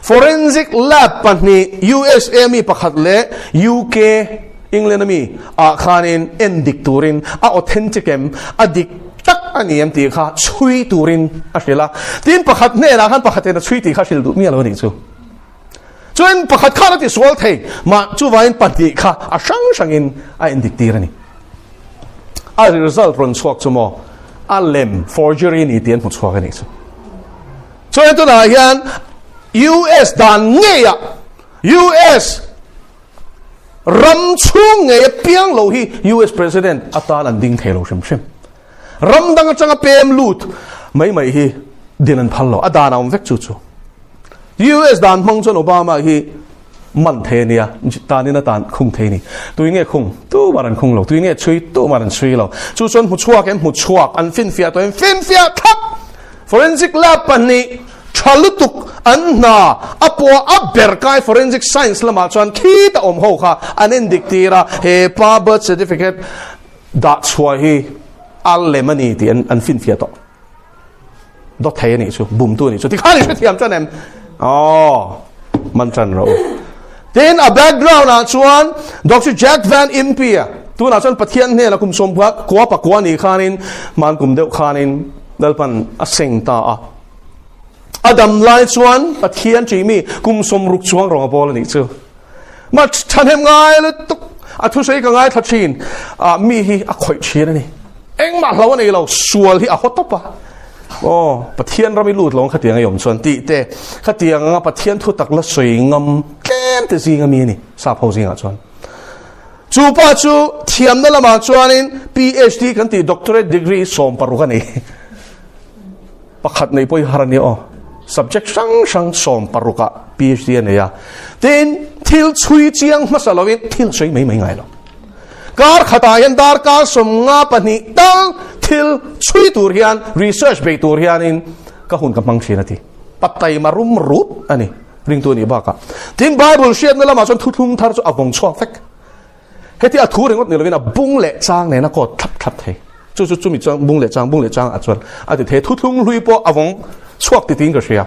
forensic lab pani USA mi pakhat le UK England mi a khanin endik turin a authentic em adik tak ani em ti kha chui turin a hela tin pakhat ne la khan pakhat na chui ti kha sil du mi lo ni chu chuan pakhat kha ti swal thei ma chu wain pati kha a sang in a endik tirani as a result ron swak chumo a lem forgery ni tian pu swak ani chu chuan tu na hian US dan ngeya US ram chung nge piang lo hi US president atan an ding thelo shem ram dang changa pem lut mai hi dinan phallo adana um vek chu US dan mong chon Obama hi man the nia ta ni na tan khung the ni tui nge khung tu maran khung lo tui nge chui tu maran chui lo chu chon mu chuak an fin fia to en fin fia thap forensic lab pani chalutuk an na apo aber kai forensic science lama chuan khi ta om ho kha anen diktira he pa birth certificate that's why he al lemani ti an fin fia to dot the ni chu bum tu ni chu ti khani chu thiam chan em man chan ro then a background na chuan Dr. Jack Van Impe tu na chuan pathian ne la kum som kwa pa kwa ni khanin man kum deuh khanin dalpan aseng ta a Adam lai chuan pathian chimi kum som ruk chuang rong bol ni chu ma chan hem ngai le tuk a thu sei ka ngai thachin mi hi a khoi chhin ni eng ma hlaw nei lo sual hi a hotopa pathian rami lut long khatiang yom chuan ti te khatiang nga pathian thu tak la soi ngam tlem te zinga mi ni sa phau zinga chuan chu pa chu thiam na lama chuanin PhD kan ti doctorate degree som paru ka ni pakhat nei poi harani subject sang som paru ka PhD ne ya tin thil chui chiang masalawin thil soi mai ngai lo kar khatayan dar ka som nga pani tang thil chui tur hian research be tur hian in ka hun ka mang thina ti patai marum rut ani ring tu ni ba ka tin Bible shed na lama chon thuthung thar chu avong chwa fek heti a thu ringot ni lovina bung le chang ne na ko thap the chu mi chang bung le chang a chuan a ti the thuthung hlui po avong chuak ti ting ka ria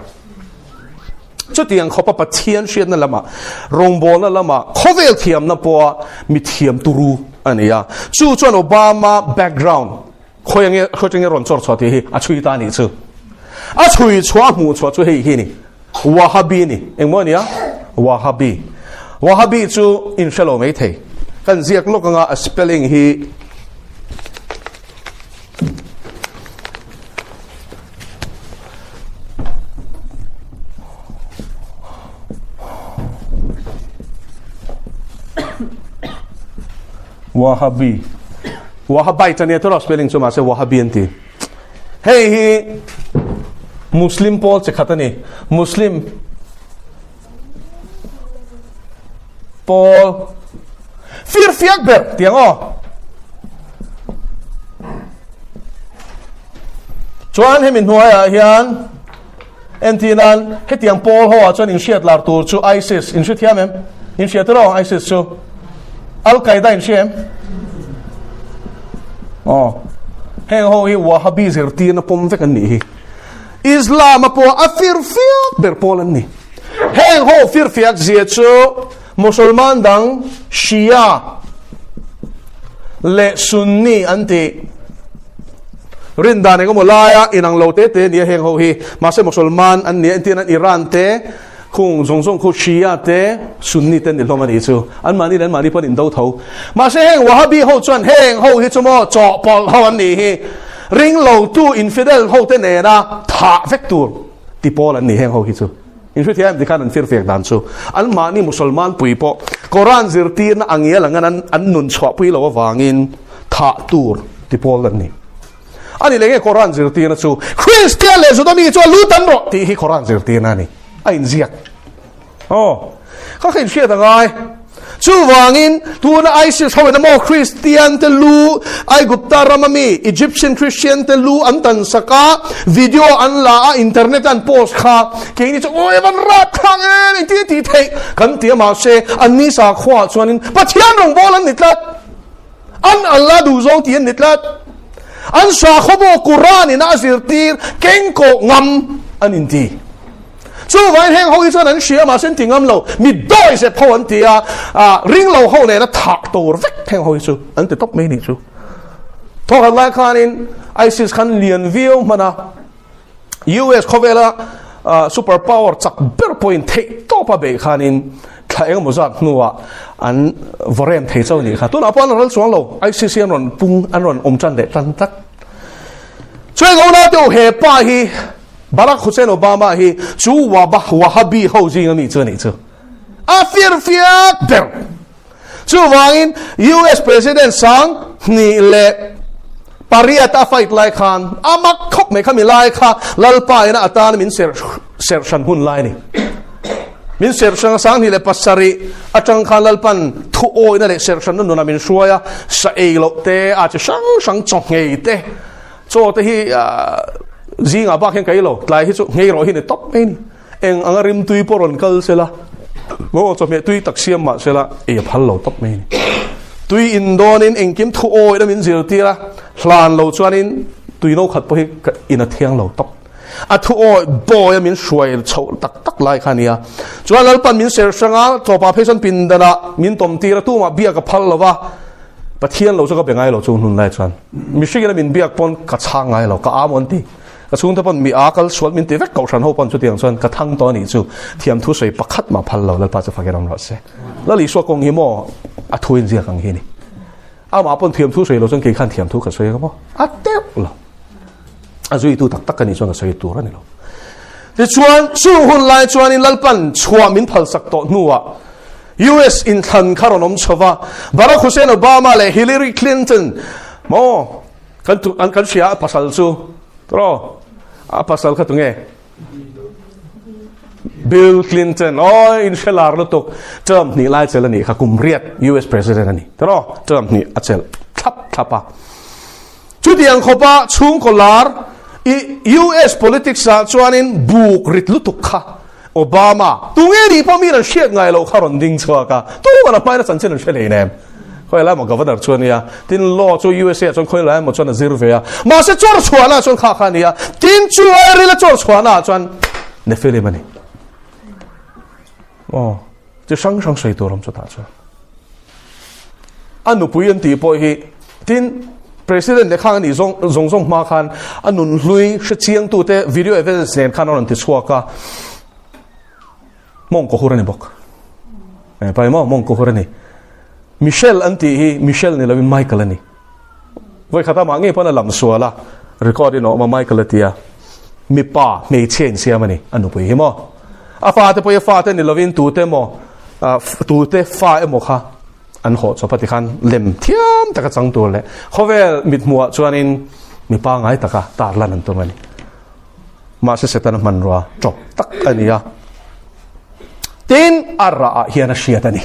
chu tiang khopa pathian shed na lama rongbol na lama khovel thiam na po mi thiam turu ania chu chuan Obama background khoyang ron chor chwa ti hi a chui ta ni chu a chui chwa mu chwa chu hei hi ni Wahhabi ni engmo nia Wahhabi chu in shalo mai thei kan ziak lok nga a spelling hi Wahhabi tania to spelling chu ma se Wahhabi anti hey hi Muslim Paul che khatani Muslim Paul fir fiak ber tiang chuan hemin hnuai hian entinan hetiang Paul ho chuan in shiat lar tur chu ISIS in shiat hiam em in shiat ro ISIS chu Al Qaeda in shiam heng ho hi Wahhabi zirti na pom vek an ni hi Islam po a fir fiak ber polan ni heng ho fir fiak zia chu Musulman dang Shia le Sunni anti rinda ne ko mulaya inang lote te ni heng ho hi ma se Musulman an ni anti an Iran te khung zong khu Shia te Sunni te ni loma ni chu an mani ran mani pon in do tho ma se heng Wahhabi ho chuan heng ho hi chu mo cho pol ho an ni hi ring lo tu infidel ho te ne na tha vector ti pol an ni heng ho hi chu in shu thiam dikhan an fir fek dan chu an mani Musulman pui po Quran zirtir na angia langan an nun chwa pui lo wangin tha tur ti pol an ni ani lenge Quran zirtir na chu Christian le zodomi chu lutan ro ti hi Quran zirtir na ni ain ziak kha khin shia da ngai chu wangin tu na ISIS ho na mo Christian te lu ai gupta ramami Egyptian Christian te lu an tan saka video an la internet an post kha ke ni chu oi ban rat khang en ti thei kan ti ma se an ni sa khwa chuanin pathian rong bolan nitlat an Allah du zong ti nitlat an sa khobo Quran in azir tir ken ko ngam an inti chu vai heng ho chuan an shia ma sen tingam lo mi doi se pho an ti ring lo ho ne na thak tur vek heng ho chu an te top me ni chu to kan lai khan in ISIS khan lian view mana US khovela super power chak ber point thei to pa be khan in thaeng mo zat nuwa an vorem thei chau ni kha tu na pon ral chuang lo ISIS an ron pung an ron om chan de tan tak choi go na to he pa hi Barack Hussein Obama hi chu Wahhabi ho jing ami chu ni chu a fir fiak ber chu wangin US president sang ni le pariata fight lai khan amak khop me khami lai kha lalpa ina atan min ser shan hun lai ni min ser sang sang ni le pasari atang khalal pan thu oi na le ser san nu na min suaya sa e lo te a chi sang chong ngei te cho te hi zinga ba khen kai lo tlai hi chu ngei ro hi ne top me ni eng angarim tui poron kal sela mo cho me tui taksiam ma sela e phal lo top me ni tui indon in engkim thu oi na min zir ti la hlan lo chuanin tui no khat po hi in a thiang lo top a thu oi boy min shuai chho tak lai khania chuan lal pan min ser sanga to pa phesen pin dana min tom ti ra tu ma bia ka phal lova pathian lo cha ka bengai lo chu hun lai chuan mi shigina min biak pon ka changai lo ka amon ti ka chung ta pon mi akal swal min te vek ko ran ho pon chu tiang chuan ka thang to ni chu thiam thu sei pakhat ma phal lo lal pa cha fageram ro se la li so kong hi mo a thuin zia kang hi ni a ma pon thiam thu sei lo chung ke khan thiam thu ka sei ka mo a teu lo a zui tu tak kan ni chuan ka sei tu ra ni lo ti chuan chu hun lai chuan in lalpan chua min phal sak to nuwa US in than kharonom chova Barack Hussein Obama le Hillary Clinton mo kan sia pasal chu tro a pasal kha tunge Bill Clinton in shelar lo tok term ni lai chela ni kha kum riat US president ani tro term ni achel thapa chu diang khopa chung kolar US politics sa chuanin buk rit lutuk kha Obama tunge ni pami ran shek ngai lo kharon ding chwa ka tu na pai na chan chen shele nem khoi la mo governor chuania tin law chu USA chon khoi la mo chon zirve ya ma se chor chwana chon kha kha nia tin chu ai la chor chwana chon ne fele mani chu sang sei to rom chu ta chu anu puyen ti po hi tin president le khang ni zong ma khan anun hlui she chiang tu te video evidence nen khan on ti chhuaka mong ko horani bok pai mong ko horani Michelle anti hi Michelle ni lovin Michael ani voi khata ma nge pona lam suala recording no ma Michael atia mi pa me chen sia mani anu poi mo a fa te poi fa te ni lovin tu te mo tu te fa e mo kha an ho cho pati khan lem thiam taka chang tu le khovel mit muwa chuanin mi pa ngai taka tar lan an tu mani ma se setan man ro chop tak ania tin arra hiana shiatani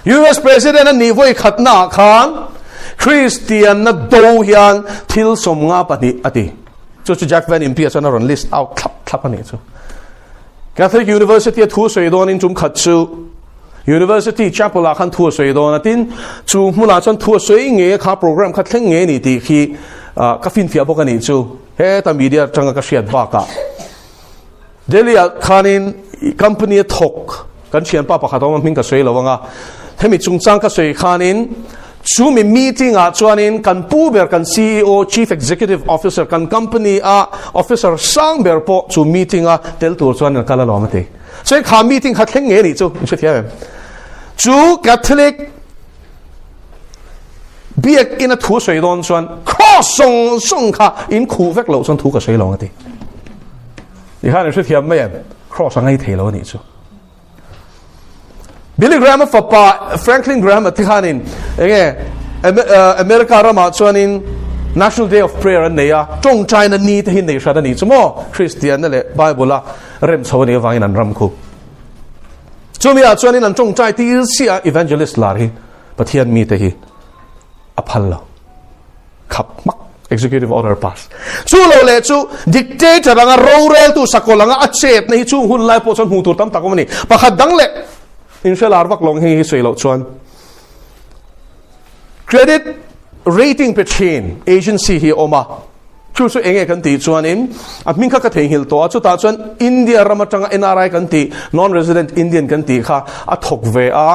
US president ni voi khatna khan Christian na do hian thil som nga pani ati chu Jack Van Impe chana ron list out thap ani chu Catholic University thu soidon in chum khat chu University chapel a khan thu soidon atin chu mula chan thu soi nge kha program kha thleng nge ni ti khi ka fin fia bok ani chu he ta media tanga ka shiat ba ka Delia khanin company thok kan chian pa pakha to min ka soi lawanga hemi chungchang ka soi khanin chu mi meeting a chuanin kan pu ber kan CEO chief executive officer kan company a officer sang ber po chu meeting a tel tur chuan kala lawmate so kha meeting kha thleng nge ni chu thiam chu Catholic biak in a thu soi don chuan cross song kha in khu vek lo chuan thu ka soi lawngate ni han se thiam mai cross angai thelo ni chu Billy Graham fa Franklin Graham athanin enge America rama chuanin National Day of Prayer neya tong China ni te hin nei shada ni chumo Christian le Bible rem chawani wangin an ram khu chumia chuanin an tong chai ti sia evangelist lar hi pathian mi te hi aphalla khap mak executive order pass chu lo le chu dictator anga rorel tu sakolanga achet nei chu hun lai po chon hu tur tam takomani pakhat dang le inshallah arwak long hi sei lo chuan credit rating pe chain agency hi oma chu su enge kan ti chuan in min kha ka thei hil to chu ta chuan India ramatanga NRI kan ti non resident Indian kan ti kha a thok ve a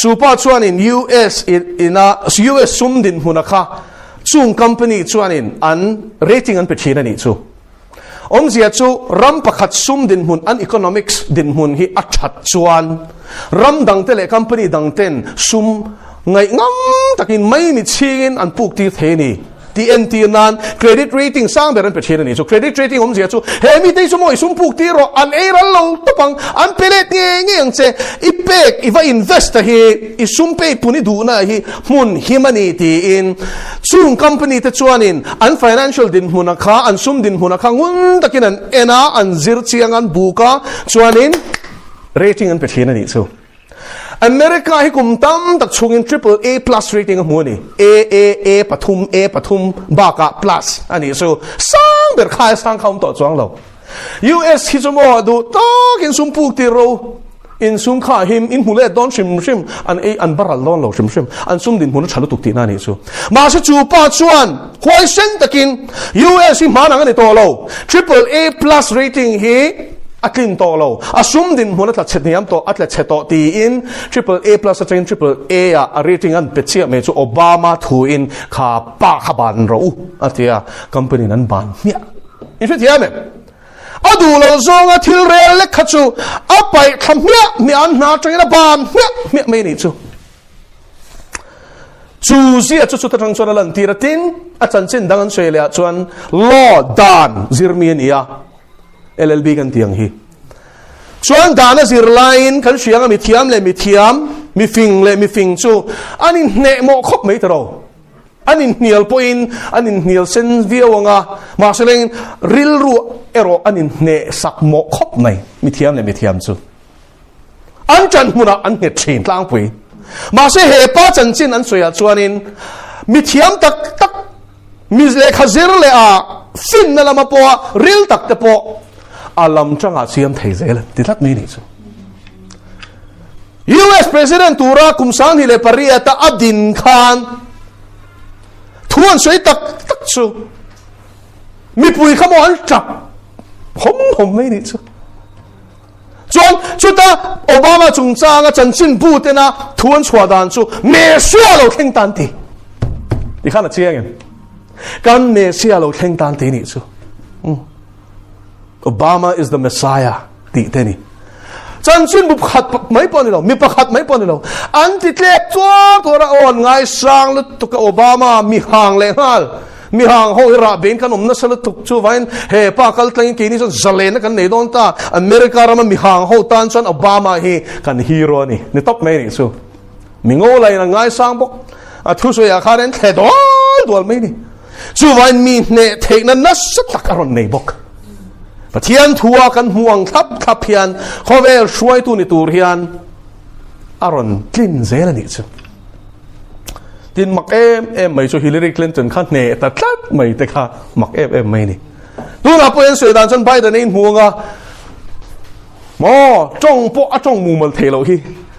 chu pa chuan in US sum din hunakha chung company chuan in an rating an pe chain ani chu zia chu ram pakhat sum din hun an economics din hun hi a that chuan ram dang te le company dang ten sum ngai ngam takin mai mi chingin an puk ti theni TNT nan credit rating sang beran pe chena ni so credit rating zia chu he mi te sumo sum puk ti ro an eral lo to pang an pelet nge ang che ipek iva invest hi isum pe puni du na hi mun himani ti in chung company te chuanin an financial din hunakha an sum din hunakha ngun takin an ena an zir chiang an buka chuanin rating an pe thina ni chu America hi kum tam tak chungin AAA plus rating a mu ni A pathum baka plus ani so sang ber khai sang khom to chuang lo US hi chu mo du tak in sum puk ti ro in sum kha him in hule don shim an baral don lo shim an sum din hun chalu tuk ti na ni chu ma se chu pa chuan khoi sen takin US hi ma na ni to lo AAA plus rating hi atlin to lo asum din hun atla chetniam to atla cheto ti in AAA plus atlain AAA a rating an pechia me chu Obama thu in kha pa khaban ro atia company nan ban nia in fact ya me adu lo zonga thil rel le khachu apai thamya mi an na tangina ban me me ni chu zi chu ta tang chona lan tira tin a chan chin dangan Australia chuan law dan zirmian ia LLB kan tiang hi chuan dana zir line kan hrianga mi thiam mi fing chu anin ne mo khop mai taro anin hnial point anin hnial sen viawanga ma seleng ril ru ero anin ne sak mo khop mai mi thiam chu an chan huna an he thin tlang pui ma se he pa chan chin an soya chuanin mi thiam tak mi le khazir le a fin na lama po ril tak te po alam changa siam thei zel tilat mi ni chu US president tura kumsang hi le paria ta adin khan thuan soi tak chu mi pui khamo an chap hom mai ni chu chuan chuta Obama chung changa chan chin bu te na thuan chua dan chu me sia lo theng tan ti khana chiang kan me sia lo theng tan ti ni chu Obama is the Messiah ti te ni chan chin bu khat mai pon lo mi pakhat mai pon lo an ti tlek chua tora on ngai sang lu to ka Obama mi hang le hal mi hang ho ra ben kan na sal tuk chu vain he pa kal tlang ki ni so zalen kan nei don ta America ram mi hang ho tan chan Obama hi kan hero ni top mai ni chu mi ngo lai na ngai sang bok a thu so ya kharen the dol mai ni chu vain mi ne thek na na sa tak aron nei bok pathian thua kan huang thap hian khovel shruai tu ni tur hian aron tlin zel ni chu tin mak em mai chu Hillary Clinton khan ne ta tlat mai te kha mak em mai ni tu na poen soi dan chan Biden in huanga mo chong po a chong mu mal thelo hi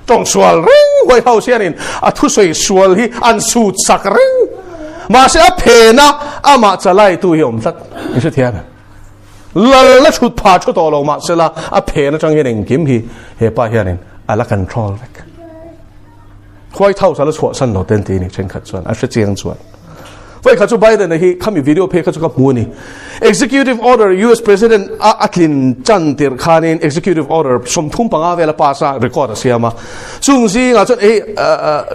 chong swal ring White House hianin a thu soi swal hi an su sak ring ma se a phena ama chalai tu hi om tlat ni se thian la chut pha chu to lo ma se la a phena chang hian kim hi he pa hianin ala control vek White House ala chua san lo ten ti ni chen khat chuan a hre chiang chuan vai kha chu Biden hi khami video phe kha chu ka mu ni executive order US president atlin chan tir khanin executive order som thum panga vela pasa record asiama chung ji nga chon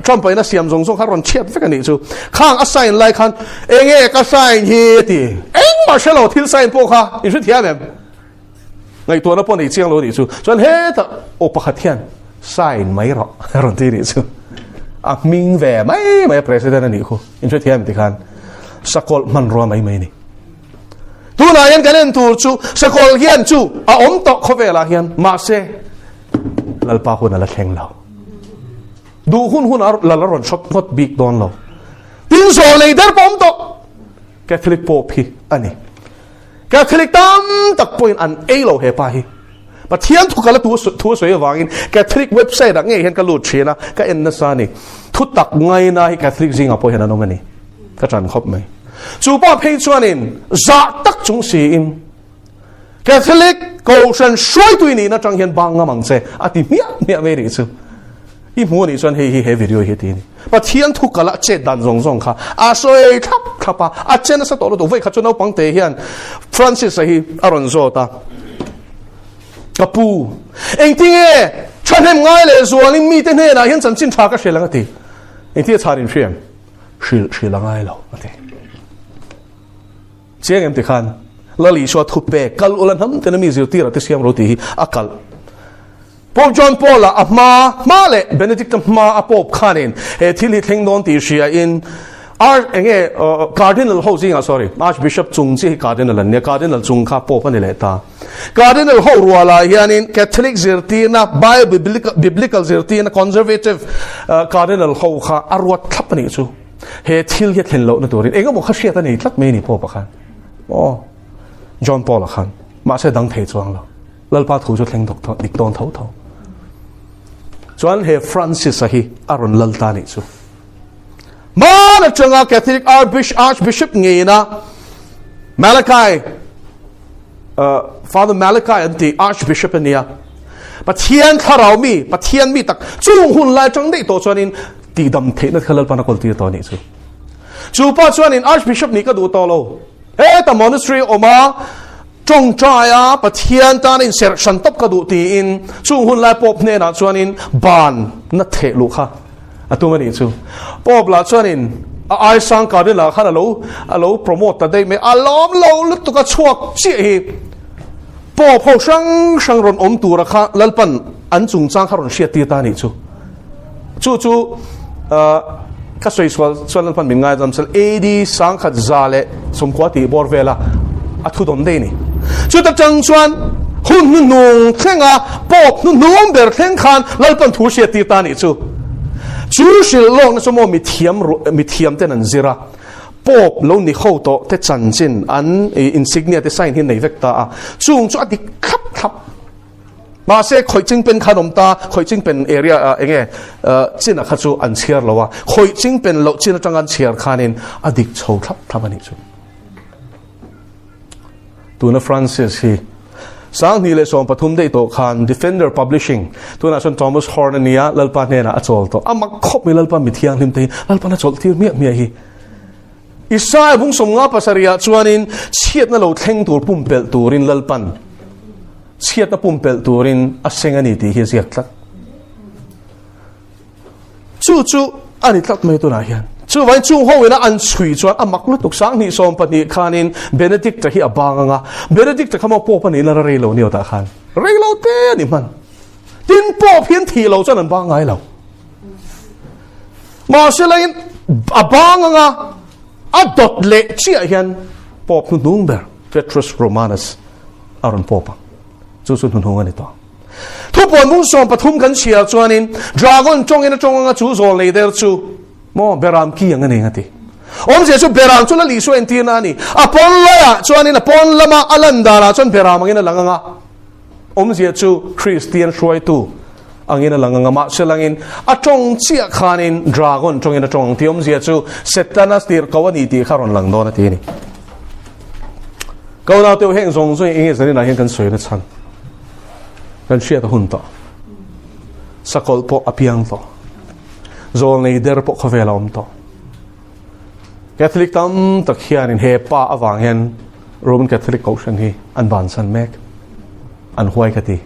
Trump ina siam jong jong kharon chet vek ani chu khang assign lai khan enge ka sign hi ti eng marshal thil sign po kha i chu thiam em ngai to na pon ni chiang lo ni chu chon he ta o pakhat hian sign mai ron ti ni chu a ming ve mai president ani ko in chu thiam ti khan sakol man ro mai ni tu na yan kanen tur chu sakol hian chu a om to khovela hian ma se lalpa ko na la thleng lo du hun la ron shop not big don lo tin so le der pom to Catholic pop hi ani Catholic tam tak point an e lo he pa hi but hian thu kala tu soi wangin Catholic website ang hian ka lut thina ka en na sa ni thu tak ngai na hi Catholic zinga po hian anom ani ka tran khop mai chu pa phei chuanin za tak chung si in Catholic ko san shoi tu ni na tang hian bang ngamang se ati mia ve ri chu i mu ni chuan he video hi ti ni but hian thu kala che dan zong kha a soi thapa a chen sa to do ve kha chu no pang te hian Francis hi aron zo ta kapu eng tinge chanem ngai le zualing mi te ne na hian chan chin tha ka hrelang ati eng ti charin hriam hri langai lo ati chiang em ti khan lali swa thu pe kal ulan ham te na mi zir tira te siam ro ti akal Pope John Paul ma le Benedict ma apop khanin he thili theng don ti sia in Cardinal Archbishop chung chi Cardinal chung kha pop ani le ta cardinal ho ruala hianin Catholic zirtina biblical zirtina conservative cardinal ho kha arwat thapani chu he thil he thlen lo na turin enga mo khashia ta nei tlak me ni po pakhan John Paul khan ma se dang thei chuang lo lalpa thu chu thleng dok tho dik ton tho tho chuan he Francis a hi aron lalta ni chu ma na changa Catholic archbishop nge na Malachi Father Malachi anti archbishop ania pathian tharau mi pathian mi tak chung hun lai chang dei to chuanin ti dam the na khalal pana kol ti to ni chu pa chuanin archbishop ni ka du to lo he ta monastery oma trong chaya pathian tan in ser san top ka du ti in chung hun lai pop ne na chuanin ban na the lu kha atuma ni chu pop la chuanin ai sang ka de la khan alo promote ta dei me alom lo lut to ka chuak chi hi pop ho sang ron om tu ra kha lalpan an chung chang kharon sia ti ta ni chu ka soi swal lalpan min ngai jam sel ad sang khat zale somkwati borvela athu dom dei ni chu ta chang chuan hun nu nung thenga pop nu nung ber theng khan lalpan thu sia ti ta ni chu shil long na somo mi thiam ten an zira pop lo ni kho to te chan chin an insignia te sign hin nei vekta a chung chu adik khap ma se khoi ching pen khanom ta khoi ching pen area enge chin a kha chu an chiar lowa khoi ching pen lo chin atang an chiar khanin adik chho thap ani chu tuna Francis hi sang ni le som pathum dei to khan Defender Publishing tuna son Thomas Hornia lalpa ne na achol to amak khop mi lalpa mi thiang lim te lalpa na chol tir mi hi Isai bung som nga pasaria chuanin chiat na lo thleng tur pumpel turin lalpan chiat na pumpel turin asengani ti hi ziak tlat chu ani tlat mai tu na hian chu vai chung ho ina an chui chuan amak lu tuk sang ni som pani khanin Benedict hi abanga Benedict khama po pani la re lo ni ta khan re lo te ni man tin po phian thi lo chan an ba ngai lo ma se lain abanga adot le chia hian pop nu number Petrus Romanus aron popa chu nu ngani to thu pon mu som pathum kan chia chuanin dragon chongena chonga chu zol nei der chu mo beram ki yang ani ngati om je chu beram chu la li so en ti na ni apon la chuanin apon lama alanda la chon beram ngina langanga om je chu Christian shoi tu angina langanga ma selangin atong chia khanin dragon chongena chong ti om je chu setanas tir kawani ti kharon lang do na ti ni kau na teu heng zong zoi inge zani na hen kan soi na chan kan sia ta hun ta sakol po apiang to zol nei der po khavela om to Catholic tam tak hian in he pa awang hen Roman Catholic ocean hi an ban san mek an huai khati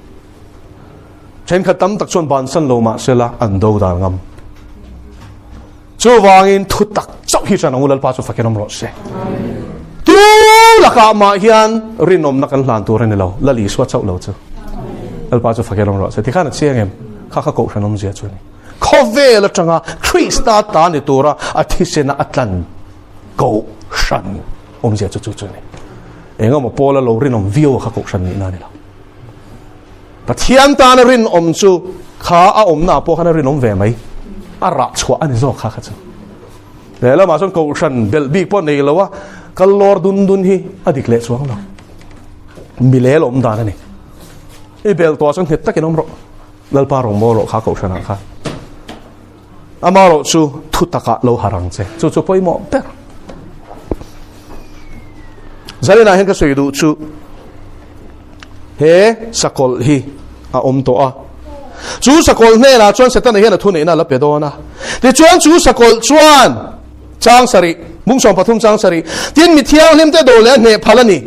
chen khatam tak chon ban san lo ma sela an do dar ngam chu wangin thu tak chau hi chan angulal pa chu fakenom ro se tu laka ma hian rinom na kan hlan tur ni lo lali swa chau lo chu al pa chu fakenom ro se ti khana chiang em kha ko hranom zia chu ni khovel atanga Krista ta ni tura athisena atlan go shan zia chu ni enga mo pola lo rinom view kha ko shan ni na ni lo pathian ta na rin om chu kha a om na po khana rinom ve mai ara chwa ani zo kha chu le la ma son ko shan bel big po nei lo wa kal lor dun hi adik le chuang lo mi le lom da na ni e bel to son het takinom ro lal pa rong mo lo kha ko shan kha amaro chu thu taka lo harang che chu poi mo per zalina hen ka soi du chu he sakol hi a om to a chu sakol ne la chuan setan he na thu nei na la pe do na ti chuan chu sakol chuan chang sari mung som pathum chang sari tin mi thiang lim te do le ne phalani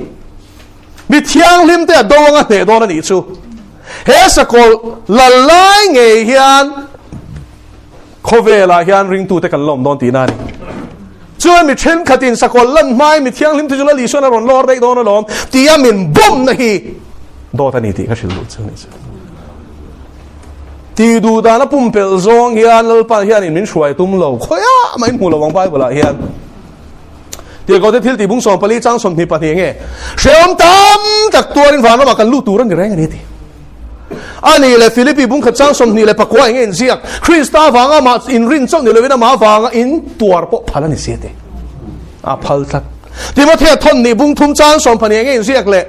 mi thiang lim te do nga ne do na ni chu he sakol lalai nge hian khovela hian ring tu te kan lom don ti na ni chuan mi then khatin sakol lan mai mi thiang lim tu la li so na ron lor dei do na lom ti ya min bom na hi do ta ni ti ka shil lu chu ni ti du da na pum pel zong hian lal pa hian in min shwai tum lo khoya mai mu lo wang bai bala hian thì có thể thiếu thì bung sòng pali trang sòng thì bát hiền nghe xem tam tak tua đến vào nó mà cần lưu tu đến cái này thì anh này là Philippines bung khát trang sòng này là pakwa nghe ziak Christa vanga mà in rin trong này là bên mà vanga in tua po phala ni siete phal thật thì mà theo thôn này bung thum trang sòng phan nghe ziak lệ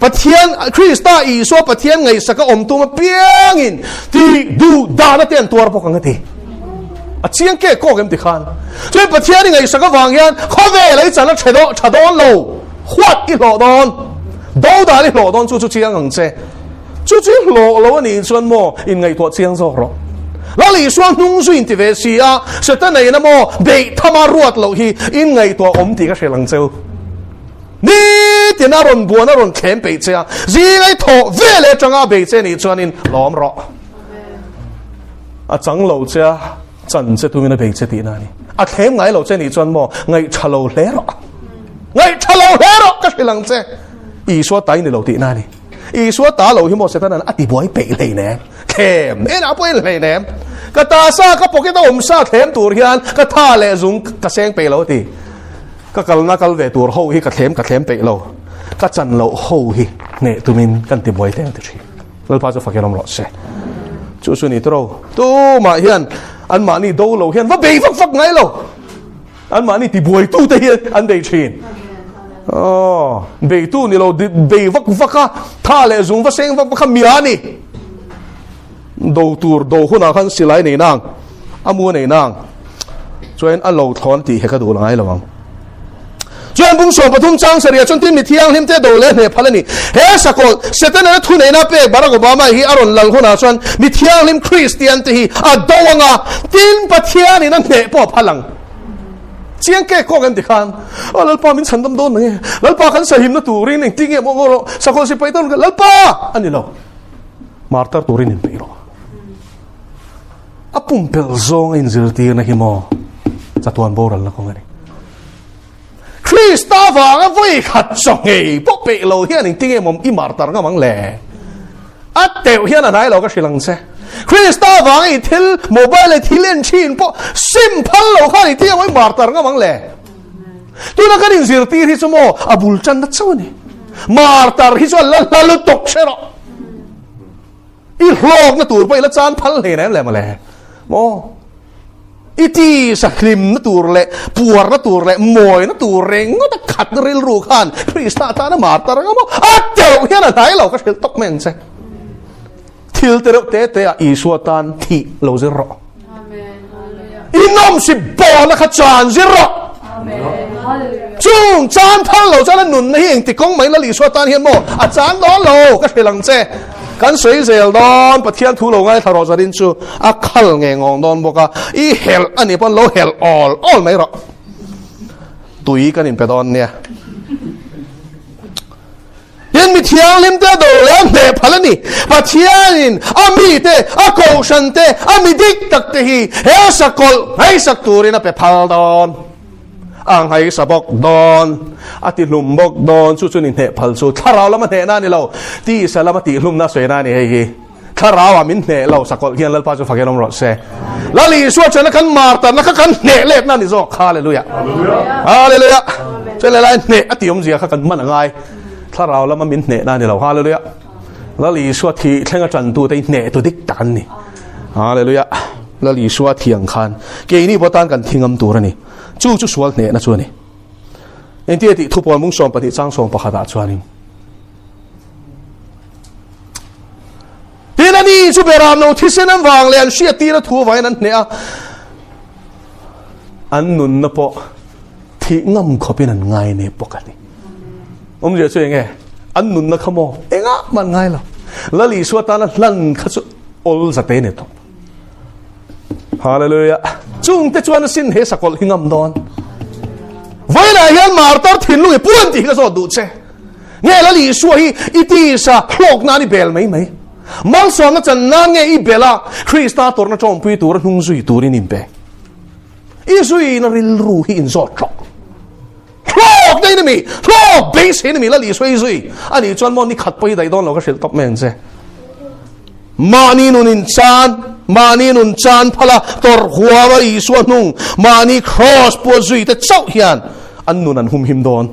bát thiên Christa Isu bát thiên ngày saka tu mà biang in thì du đa nó tiền tua po cái gì chiang ke ko gem ti khan choi pathia ni ngai saka wang hian khove lai chana chadon lo huat i lo don do da li lo don chu chiang ang che chu lo ni chuan mo in ngai to chiang zo ro la li suang nung su in ti ve sia seta nei na mo be thama ruat lo hi in ngai to ti ka hrelang cheu ni ti na ron bu na ron khem pe che zi ngai tho ve le changa be che ni chuan in lom ro a chang lo che真即對面嘅被即啲嗱你，阿鉗矮路即係你專麼，矮插路嚟咯，矮插路嚟咯，嗰啲人即，二所抵你路啲嗱你，二所打路險我食得嗱，一啲唔會俾你呢，鉗你哪會嚟呢？個大沙個仆嘅都唔沙鉗度嘅，個他咧用個聲俾路啲，個那個về度好，個鉗俾路，個真路好去，你對面跟啲唔會聽得住，你怕就發嘅諗落些，就算你都嘛現。anh mà ni đâu lâu hiện và bị phật ngay lâu anh mà ni thì buổi tu đây anh bị chuyện bị tu ni lâu bị phật á tha lệ dùng và sen phật miếng ni đầu tour đầu hôm nào khăn xí lại này nang mua này nang cho nên anh lâu thon thì hết cái đồ lại lâu cho nên bung sòng Pathum trang sợi cho nên mình thiang hiểm thế đồ lên này phá lên này hết sạc cột sẽ tên là thu này na pe Barack Obama hi aron lal hôm nào cho nên mình thiang hiểm Christian thì hi đâu nga tin pathian này nó nệ bỏ phá lăng chiang cái con em thì khan lal pa mình sanh tâm đôn này lal pa khăn sahim nó tù rin này tiếng nghe mong ngô sạc cột sẽ phải tao lal pa anh đi lâu martar tù rin này rồi apung pel zong in zirti na hi mo chatuan boral na con này Christa vàng với khát sòng nghề bốc bể lâu hiện những tiếng em im martar nga mang lệ at tèo hiện là nãy lâu cái silang xe Christa vàng ấy thil mobile thil lên chin bốc simple lâu khai tiếng em martar nga mang lệ tôi nói cái điều gì thì cho mo abul chan đất sao này martar thì cho lalo tốc xe đó ít log nó tụt bay là chan phal lệ này mà lệ mo iti sa krim na turle puar na turle moy na tureng ngo ta khat na ril ru khan Christa ta na mar ta nga mo ateu hian na dai lo ka thil tok men se thil te a isuatan thi lo zero amen inom si bo na kha chan zero amen chung chan phal lo chan nun na hieng ti kong mai la li suatan hian mo a chan do lo ka thilang che kan sui zel don pathian thu lo ngai tharo zarin chu a khal nge ngong don boka I hel ani pon lo hel all mai ro tui kan in pe don nia yen mi thiang lim te do lam de phalani pathian in ami te a ko shan te ami dik tak te hi he sakol hai sak turina pe phal don ang hai sabok don ati lumbok don chu chu ni ne phal chu tharau lama ne na ni lo ti salama ti lum na soi na ni hei hi tharau min ne lo sakol hian lal pa chu fakelom ro se lali su chana kan marta na kan ne lep na ni zo hallelujah hallelujah chele lai ne ati om zia kha kan man ngai tharau lama min ne na ni lo hallelujah lali su thi thenga chan tu te ne tu dik tan ni hallelujah lali su thiang khan ke ni botan kan thingam tur ani chu sual ne na chu ni en ti thu pon mung som pati chang som pakha da chuanin tin ani chu beram no thisen wang len sia ti na thu vai nan ne a an nun na po thi ngam khopin an ngai ne pokani je chu nge an nun na khamo enga man ngai la lali suata na lan kha chu ol za te ne to hallelujah chung te chuan sin he sakol hingam don vai la hian martar thin lu puan ti ka so du che nge la li su hi iti sa hlok na ni bel mai mai mal so na chan na nge I bela Christa tor na chom pui tur hnung zui turin impe I zui na ril ru hi in zo chok hlok dai ni hlok base hi ni la li zui ani chon mo ni khat poi dai don lo ka shel top men che mani nun chan phala tor huwa wa I suan nung mani cross po zui te chau hian an nun an hum him don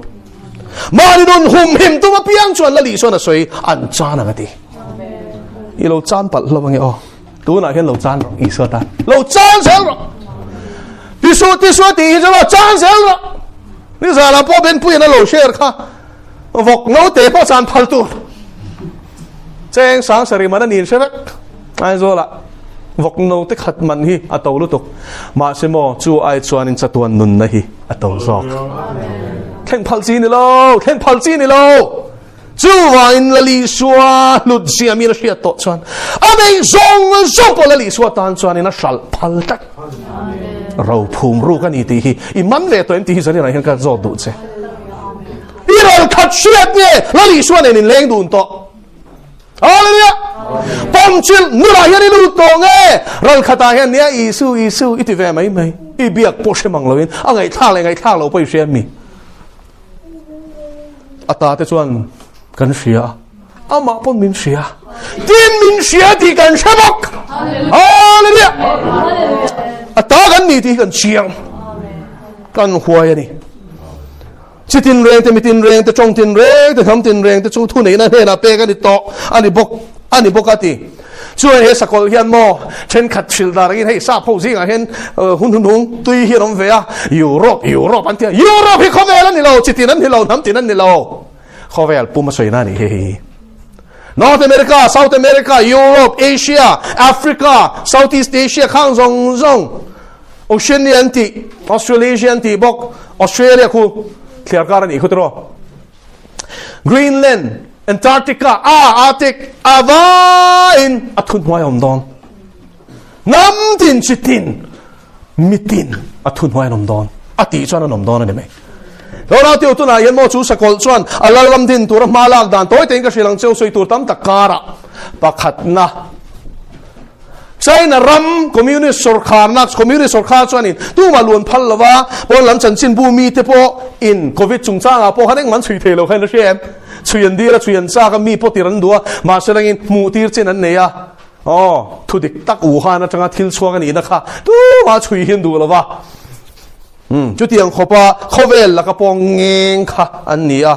mani nun hum him tu ma piang chuan la li so na soi an chan ang ati i lo chan pal lo bang o tu na hian lo chan ro i so ta lo chan sel ro ti su ti jo lo chan sel ro ni za la po ben pui na lo share kha vok no te po chan phal tu cheng sang sari mana nin se ai zo la vok no te khat man hi atau lu tuk ma se mo chu ai chuan in chatuan nun na hi atau zok theng phal chi ni lo chu wa in la li suwa lut sia mi la sia to chuan amei zong po la li suwa tan chuan in a sal phal tak ro phum ru kan i ti hi i man le to em ti hi zani na hian ka zo du che i ro khat siat ne la li suwa ne in leng dun to Hallelujah. Pomchil nura hian ilu tonge ral khata hian nia isu iti ve mai i biak po she mang loin angai thla lo poi she mi ata te chuan kan sia ama pon min sia tin min sia ti kan shabak hallelujah ata kan ni ti kan chiang kan huai ani chỉ tin rèn thì mi tin rèn thì trong tin rèn thì thầm tin rèn thì chú thu này na thế na pe cái đi to anh bốc cái gìช่วยให้สกอลเฮียนโมเช่นขัดชิลดารินให้ทราบผู้สิ่งเห็นหุ่นตุยเฮียนองเวียยุโรปอันเดียยุโรปให้เขาเวลนี่เราจิตนั้นที่เราทำจิตนั้นนี่เราเขาเวลปุ่มมาสวยนั่นนี่ North America South America Europe Asia Africa Southeast Asia ข้างซง Oceanian ที่ Australasian ที่บอก Australia คือเคลียร์การนี่คุณรู้ Greenland Antarctica Arctic วายน์อัทุนหัวอมดอนน้ำตินชิตินมิตินอัทุนหัวอมดอนอติชวนอมดอนนี่ไหมเราเที่ยวตุนายนโมจูสกอลชวนอัลลัมดินตัวมาลากดานตัวเต็งก็เชลังเจ้าสวยตัวตั้มตะการะปักขัดนะใช่นะรัมคอมมิวนิสต์สุรคานักคอมมิวนิสต์สุรคาชวนนี่ตู้มาล้วนพัลละวะพอหลังจันทร์ชินบูมีเทปอินโควิดจุงจ้างอ่ะพอฮันเองมันช่วยเทโลใครนะเชมช่วยดีละช่วยซ่าก็มีพอติรันดัวมาเสด็จมูตีร์เจนันเนี่ยอ๋อทุดิกตักอู่ฮันนะจังหวะทิลชัวกันนี่นะคะตู้มาช่วยหินดูละวะจุดที่ยังขบเวลละก็ปองเงิงค่ะอันนี้อ่ะ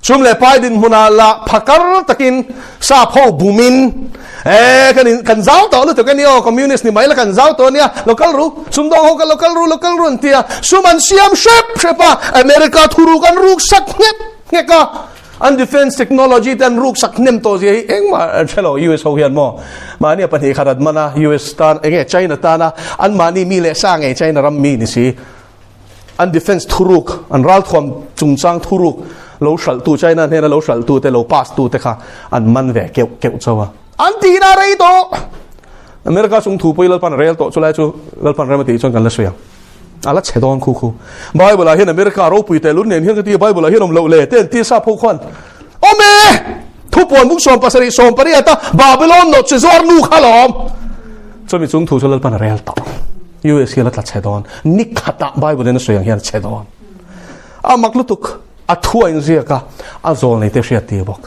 ชุมเล่ไปดินมุนาละพักร์ตะกินซาพ่อบูมินกันเจ้าตัวนึกถึงกันนี่คอมมิวนิสต์นี่ไม่ละกันเจ้าตัวเนี่ยโลกัลรู้ชุมดองเขากันโลกัลรู้นี่อ่ะชุมันเสียมเชฟป่ะอเมริกาทุรุกันรูกสักเงี้ยก็อันดิเฟนส์เทคโนโลยีแต่รูกสักเนมตัวสิเอ็งมาเชลล์ US เขาเห็นมั้งมาเนี่ยปัญหาขนาดมันนะ US ตานเอ็งไChina ตานะอันมานี่มีเละสร้างไง China รัมมีนี่สิอันดิเฟนส์ทุรุกอันรัลความจุงจังทุรุกเราสั่งตัวใจนั่นเห็นเราสั่งตัวแต่เราพาสตัวแต่ค่ะอันมันแหวกเกี่ยวเจ้าอันตีน่าไรตัวอเมริกาส่งถูไปแล้วปันเรียลตัวช่วยช่วยแล้วปันเรียลมาตีจนกันแล้วเสียอะไรเฉดอนคู่บายบุลาเห็นอเมริกาเราปุยแต่ลุ้นเนี่ยเห็นที่บายบุลาเห็นเราเล่เต้นที่ซาพวกคนโอ้เมทุบปวนมุกสมปัสริสมปริยัตบาบิลอนโนเซซอร์นูขลอมจนมีส่งถูช่วยแล้วปันเรียลตัวUS เห็นแล้วตัดเฉดอนนิกขัดบายบุลาเนี่ยสวยอย่างเห็นเฉดอนมักลุตุกอัดทั่วอินเดียก็อัลโซนในเทเชียตีบอก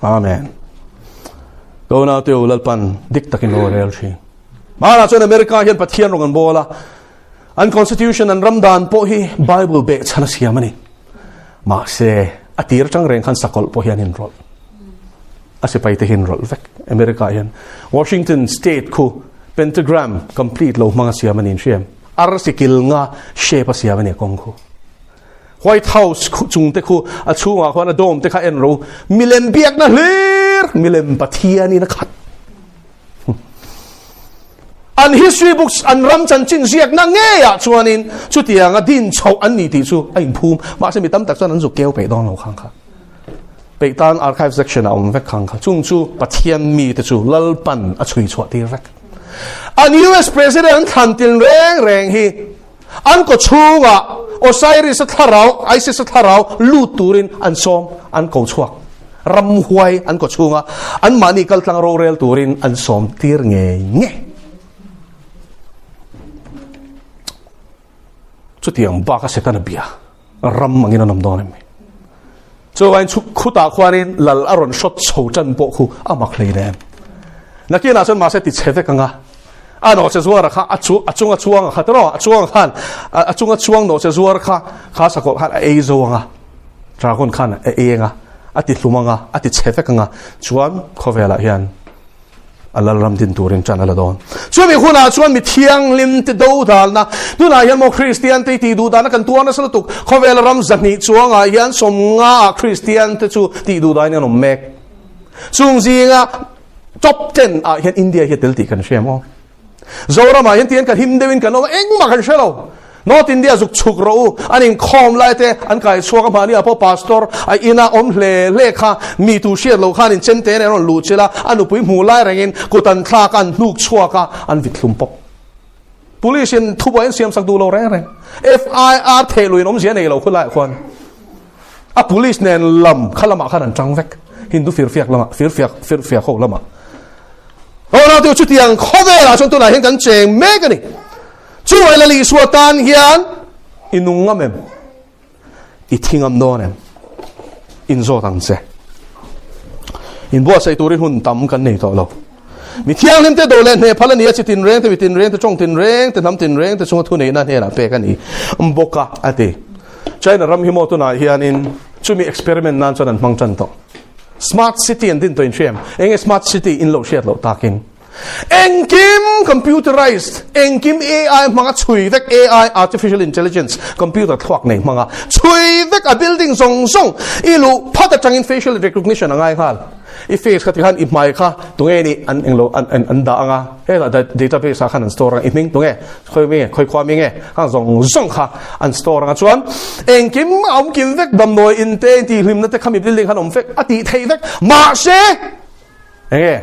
อาเมนก็น่าเที่ยวลัลปันดิกตักินโอเรลชีมาแล้วจนอเมริกาเห็นปัทเทียนรงกันโบละอัน constitution อันรัมดานพอฮีไบเบิลเบชนะเสียมันนี่มาเสอตีร์จังเร่งขันสกอลพอฮีอันหินรอลอาศัยไปที่หินรอลเวกอเมริกาเห็น Washington State คู pentagram complete โลมังเสียมันนี่เชื่อมอาร์สิกิลงาเชปเสียมันนี่กงคู White House จุงเตคูอาชูงาคนอโดมเตค่ะเอ็นรูมิเลนเบียกนะเฮียมิเลนปัทเทียนี่นะขัดอัน history books อันรำจันจินเสียกนั่งเงี้ยชวนนินชุดที่ยังดินชาวอันนี้ที่ชูไอ้ภูมิมาเสมีตั้มตักชวนนั้นสุกเกลไปดองเราข้างค่ะไปตาน archive section เอาเวกข้างค่ะจุงชูปัทเทียมีแต่ชูลัลปันอช่วยชวดที่เวกอัน US president ทันตินแรงฮีอันก็ชูงะโอไซริสทาราวไอซิสทาราวลูตูรินอันซอมอันก็ชวกรำหวยอันก็ชูงะอันมานี่กัลตังโรเรลตูรินอันซอมตีร์เงี้ยจุดที่ยังบ้าก็เสตันเบียรำมังอินนำดอนเองส่วนชุดตาควารินหลัลอารอนชดโฉจันโปคูอามักเลยเนี่ยนักกีฬาชนมาเสติเชฟกันงะ ano se zuar kha achunga chuang kha tro chuang khan achunga chuang no se zuar kha sakol khan e zoanga dragon khan e nga ati hlumanga ati chhefekanga chuan khovela hian alaram din turin channel don chumi khuna chuan mi thiang lim te do dal na tuna hian mo christian te ti du da na kan tuana sala tuk khovela ram zani chuanga hian somnga christian te chu ti du da ni nom mek chung zinga top 10 a hian india hi tel ti kan shemo zora ma hian tian kan him dewin kan eng ma kan shelo North India zuk chuk ro aning khom lai te an kai chuak ma ni apo pastor ai ina om hle kha mi tu shia lo khan in chen te ne ron lu chila anu pui mu lai rengin kutan thla kan luk chuaka an vitlum pop police in thuba in siam sak du lo reng FIR the luin om sia nei lo khulai khwan a police nen lam khalama khan an chang vek hindu fir fiak ho lama ora tu chu tiang khovela chon tu na hin kan cheng me ka ni chu ai la li suatan hian inunga mem I thingam donem in zo tang che in bo sai turin hun tam kan nei to lo mi thiang lim te do len he phalani a chitin reng te chong tin reng te nam tin reng te chung thu nei na he la pe kan ni mboka ate China ram hi mo tu na hian in chu mi experiment nan chan an mang chan to smart city and din to in chem eng smart city in lo shet lo takin engkim computerized engkim AI mga chui vek AI artificial intelligence computer thwak nei mga chui vek a building song ilu phata changin facial recognition angai khal I face kha tihan I mai kha tunge ni an englo an da anga he da database khan an store I ming tunge khoi khwa mi nge kha zong kha an store anga chuan engkim am kim vek dam noi in te ti hlim na te khami building khan om vek ati thei vek ma se enge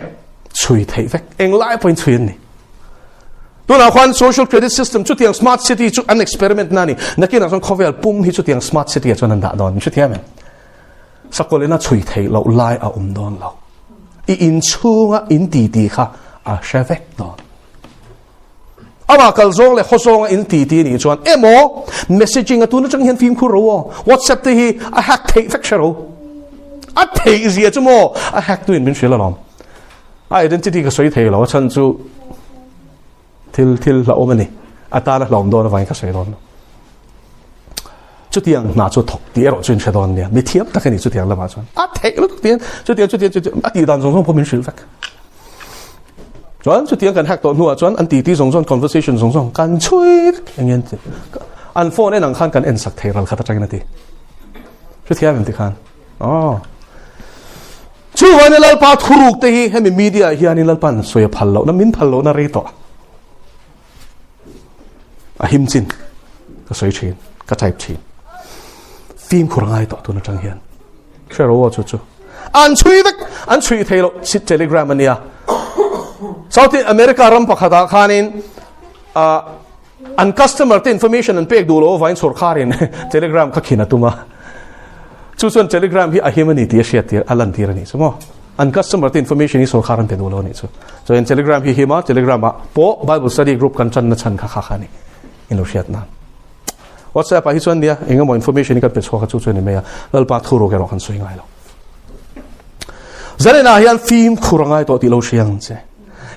chui thei vek eng lai point chui ni tuna khan social credit system chu tiang smart city chu an experiment nani nakina song khovel pum hi chu tiang smart city chuan an da don chu thiam sakolena chui thei lo lai a don lo I in chunga in ti kha a shavek don ama kal zong le khosong in ti ni chuan emo messaging atuna chang hian film khu ro WhatsApp te hi a hack thei vek sharo a thei zia chu mo a hack tu in min shela lom identity ka soi thei lo chan chu thil la omani atala hlom don vai ka soi don chu tiang na chu thok ti ro chun chadon ne mi thiam ta kani chu tiang lama chuan a thei lo tiang chu tiang a ti dan zong po min shil vek chuan chu tiang kan hack to nuwa chuan an ti zong conversation zong kan chui engin an phone en ang khan kan en sak thei ral khata chang na ti chu tiang ti khan chu wan lal pa thuruk te hi hemi media hi ani lal pan soya phallo na min phallo na re to a him chin ka soi chin ka type chin film khurangai to tu na chang hian share wo chu an chui thelo sit telegram ania South America ram pakhata khanin an customer te information an pek dulo vain sorkarin telegram ka khina tuma chuson telegram hi ahimani ti share ti alan ti rani sumo an customer te information hi sorkaran te dulo ni so in telegram hi hima telegram po bible study group kan chan na chan kha khani in lo shiat na WhatsApp hi chuan dia enga mo information ni ka pe chho kha chu ni meya lal pa thuro ke ro khan sui ngai lo zarena hian film khurangai to ti lo siang che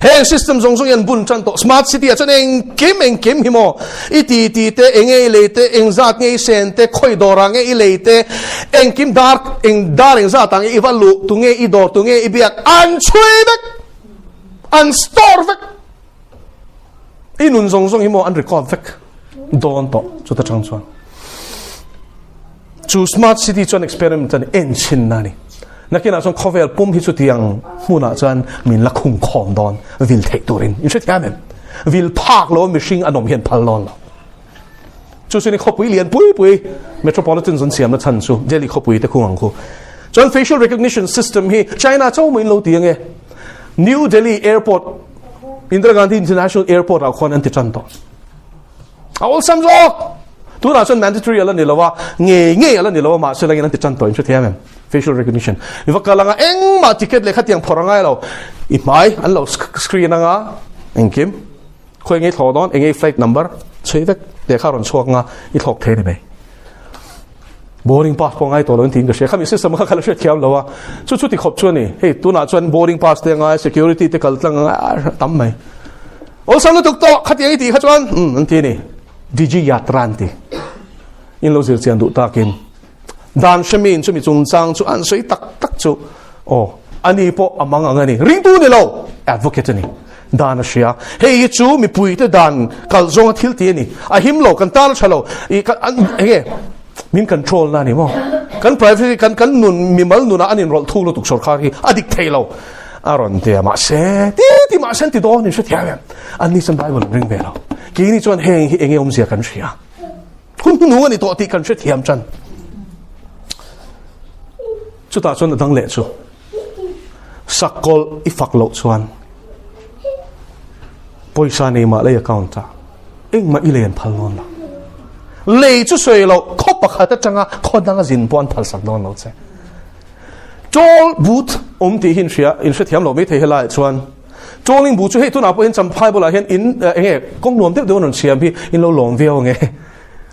heng system zong yan bun chan to smart city a chan eng kim himo iti te enge leite eng zat ngei sen te khoi dorang e leite eng kim dark eng dareng zat ang i valu tunge I dor tunge I biak an chui vek an store vek inun zong himo an record vek don to chu ta chang chuan chu smart city chuan experiment an en chin nani nakina song khovel pum hi chu tiang huna chuan min la khung khom don vil thei turin in chet kamem vil park lo machine anom hian phal lon lo chu sini khopui lian pui metropolitan zone siam na chan chu delhi khopui te khung ang khu chuan facial recognition system hi China chau min lo tiang e New Delhi airport Indira Gandhi International Airport a khon an ti chan to all samzo tu na chuan mandatory ala ni lawa nge ala ni lawa ma se langin an ti chan to in chet kamem facial recognition iwakalanga eng ma ticket le khatiang phorangai lo I mai an lo screen anga engkim khoi nge thodon enge flight number chhevek te kharon chhuanga I thok the ni be boarding pass po ngai to lo tin ka she khami system kha khala she khiam lawa chu ti khop chu ni hey tu na chuan boarding pass te ngai security te kal tlang tam mai Olsam na tukto khatiang iti khachuan anti ni digi yatran ti in lo zir chian du takin dan shamin chu mi chung chang chu an sei tak tak chu ani po amang angani ring tu ni lo advocate ni dan shia hei chu mi pui te dan kal zong thil ti ni a him lo kan tal chalo I kan min control na ni mo kan privacy kan nun mi mal nuna anin rol thu lo tuk sarkar hi adik thailo aron te ma se ti ma sen ti do ni se thia an ni san bible ring belo ki ni chuan heng hi enge om sia kan shia hun nu ani to ti kan se thiam chan chu ta chuan dang le chu sakol I fak lo chuan poisa nei ma le account ta eng ma ilen phal non la lei chu soi lo khop pakha ta changa khodanga jin pon phal sak don lo che chol but ti hin ria in se thiam lo me the helai chuan choling bu chu he tu na po hin cham phai bola hen in nge kong nuam te don siam bi in lo lom veo nge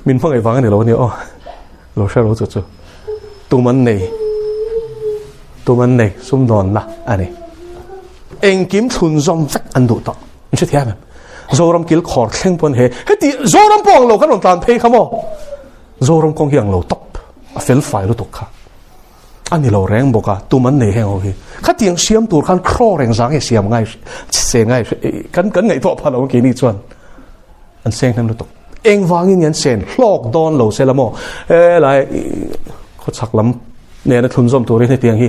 min phang ai wang ni lo ni lo sha lo chu chu tu man nei sum don na ani eng kim thun zom vek an du ta in se thiam zoram kil khor thleng pon he ti zoram pong lo kan ron tan phei khamo zoram kong hiang lo top a fel fai lo tok kha ani lo reng boka tu man nei heng ho hi khatiang siam tur khan khro reng zang e siam ngai se ngai kan ngai to phalo ki ni chuan an seng nam lo tok eng wangin yan sen hlok don lo selamo lai kho chaklam ne na thun zom tur he tiang hi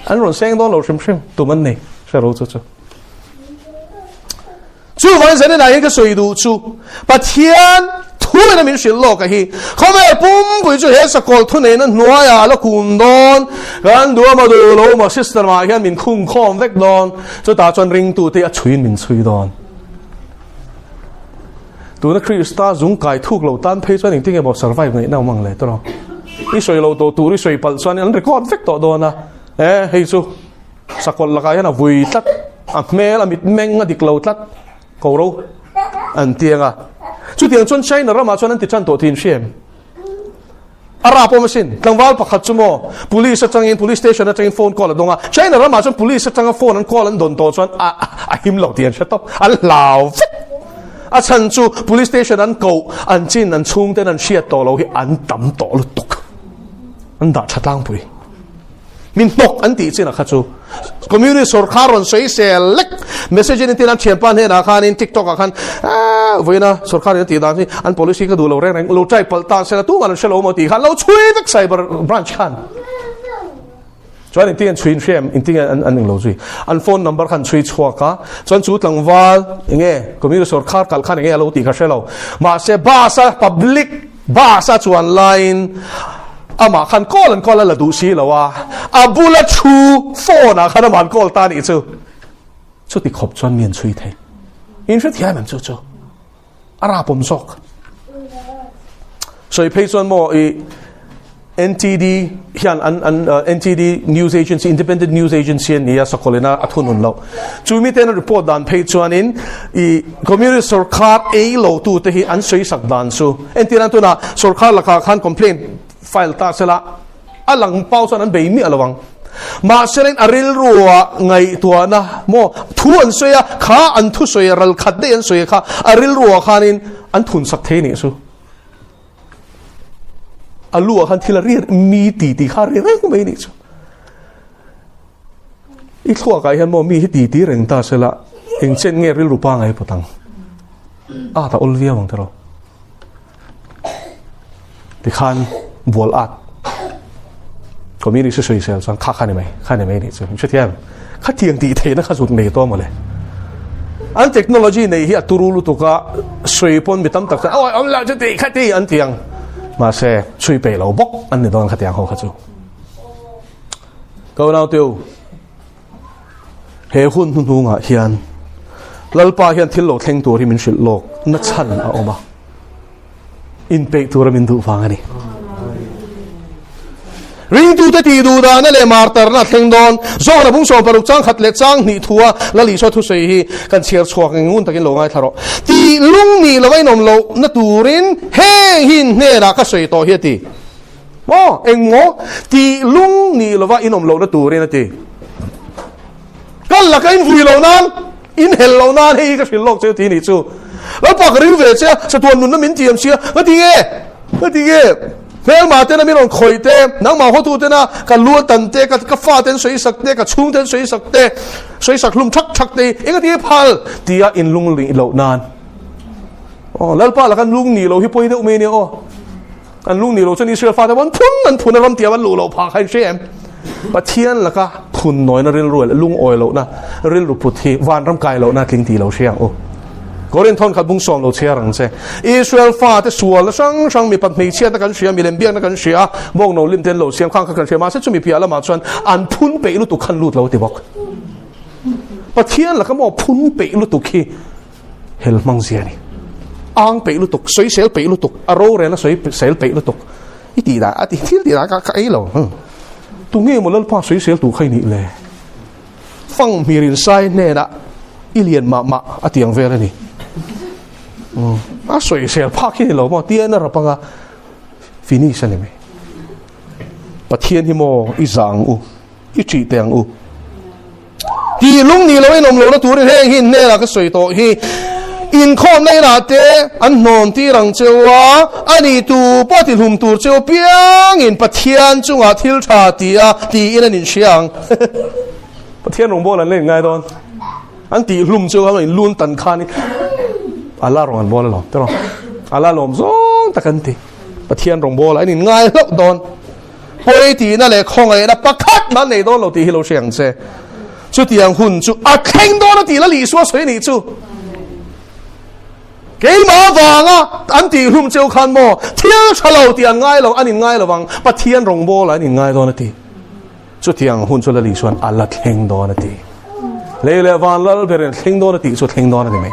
an ron seng don lo shim tu man nei sa ro chu chu van sen na cái soi du chu pathian thu na min shil lo ka hi khome pum pui chu he sakol thu nei na nuwa ya lo kun don gan duwa ma du lo ma sister ma hian min khung khom vek don chu ta chon ring tu te a chuin min chui don tu na krista zung kai thuk lo tan phei chuan ting about survive ngai na mang le to ro I soi lo to tu ri soi pal chuan an record vek to don na hei chu sakol la ka hian a vui tlat a mel a mit meng a dik lo tlat cầu đâu anh tiếng chú tiếng chôn chay nara mà chôn anh tiết to tin xem ara po machine tlang wal pakhat chumo police atangin police station atangin phone call donga chay nara ma chon police atanga phone an call an don to chon a him lo tian shut up al law a chan chu police station an ko an chin an chung ten an shia to lo hi an tam to lu tok an da chatang pui min tok an ti chin a khachu community sarkar on sei select message in tin an champion he na khan in tiktok a khan voina sarkar ti da an policy ka du lo reng lo trai palta se tu man shelo mo ti khan lo chui dak cyber branch khan chuan in tin chin shem in tin an lo zui an phone number khan chui chua ka chuan chu tlangwal nge community sarkar kal khan nge lo ti kha shelo ma se ba sa public ba sa chuan line ama khan call la du si lawa abula chu phone a khan man call ta ni chu ti khop chuan mian chui the in sha thia man chu ara pom sok so I pay chuan mo NTD hian an NTD news agency independent news agency ni a sakolena athunun lo chumi ten report dan pay chuan in community sarkar a lo tu te hi an sei sak dan su entiran tu na sarkar la khan complaint file ta sela alang pau chuan an beimi alawang ma selen aril ruwa ngai tua na mo thu an soya kha an thu soya ral khat de an soya kha aril ruwa khanin an thun sak the ni su alua khan thila ri mi ti kha ri reng mai ni chu I thua kai han mo mi hi ti reng ta sela eng chen nge ril rupa ngai potang ta olvia wang tero ti khan bol at community soi sel sang kha ni mai ni chu che thiam kha thiang ti the na kha zut nei to ma le an technology nei hi aturulu to ka soi pon mi tam tak sa am la che ti kha ti an tiang ma se chui pe lo bok an ni don kha tiang ho kha chu ko nau tiu he hun hu nga hian lalpa hian thil lo thleng tur hi min shil lok na chan a oma in pe tur min du wang ani ring tu te ti du da na le martar na thleng don zo na bung so paruk chang khat le chang ni thua la li so thu sei hi kan chiar chuak ngun takin lo ngai tharo ti lung ni lawai nom lo na turin he hin ne ra ka sei to hi ti mo eng mo ti lung ni lawa inom lo na turin na ti kal la kain vui lo nan in hello na hei ka rilok che ti ni chu la pa ka ring ve che sa tuan nun na min tiam sia ka ti nge mel ma te na min on khoi te nang ma ho tu te na ka lu tan te ka fa ten soi sak te ka chung ten soi sak te soi sak lum thak te enga ti phal tia in lung li lo nan lal pa la kan lung ni lo hi poi de me ni kan lung ni lo chen Israel fa te wan phun ram tia wan lu lo pha khai shem pa thian la ka phun noi na ril rual lung oi lo na ril ru put hi van ram kai lo na tling ti lo siang Korean thon khat bung som lo chia rang che Israel fa te sual sang mi pat mei chia ta kan sia mi lem biang na kan sia mong no lim ten lo siang khang kan sia ma se chu mi pia la ma chuan an phun pe lu tu khan lut lo ti bok pa thian la ka mo phun pe lu tu khi hel mang zia ni ang pe lu tu soi sel pe lu tu aro re na soi sel pe lu tu i ti da a ti thil ti da ka ai lo tu nge mo lal pa soi sel tu khai ni le fang mi rin sai ne da ilian ma atiang ve la ni a soi sel pa ki lo mo tian na ra pa nga finish ani me pathian hi mo i zang u i chi teng u ti lung ni lo enom lo na tur he hin ne la ka soi to hi in khom nei na te an non ti rang chewa ani tu pati hum tur cheu piang in pathian chunga thil tha ti a ti in an in siang pathian rong bo lan le ngai don an ti lum cheu ha in lun tan kha ni ala rong an bo la lo te ro ala lom zong takan ti pathian rong bo la in ngai lo don poi ti na le khong ai na pakhat man nei don lo ti hi lo siang che chu tiang hun chu a kheng do na ti la li suwa soi ni chu cái mà vàng á anh ti lum châu khan mo thiên sa lâu tiền ngay lâu anh ngay lâu vàng bắt thiên rong bo lại anh ngay đó nè ti cho tiếng hun cho là lý xuân Allah theng đó nè ti lấy lấy vàng lal beren theng đó nè ti cho theng đó nè mày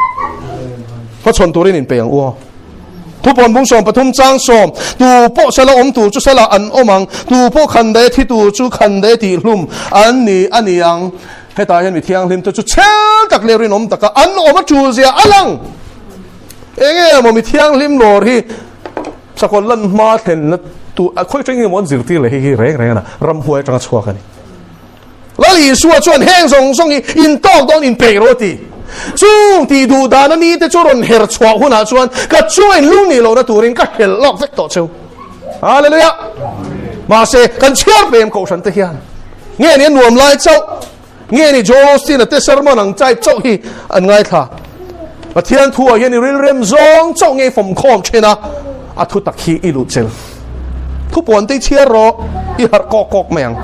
có chọn tuổi nên bèn uo thu bọn bung som pathum chang som tu po sala tu chu sala an omang tu po khan de thi tu chu khan de ti lum an ni ang he ta hian mi thiang lim to chu chel tak le rin om taka an oma chu zia alang enge mo mi thiang lim lor hi sakol lan ma then na tu khoi chang hi mon zir ti le hi reng na ram huai chang chua kan la li suwa chuan heng song hi in tok don in pe ro ti chung ti du da na ni te choron her chua huna chuan ka chuan lung ni lo na turin ka hel lok vek to chu hallelujah ma se kan chiar pem ko san te hian nge ni nuam lai chau nge ni josti na te sermon ang chai chau hi an ngai tha mà thiên thua hiện ril rem zong trong nghe phòng khom trên à thu tắc hi ilu chel thu buồn tây chia ro i har kok mèng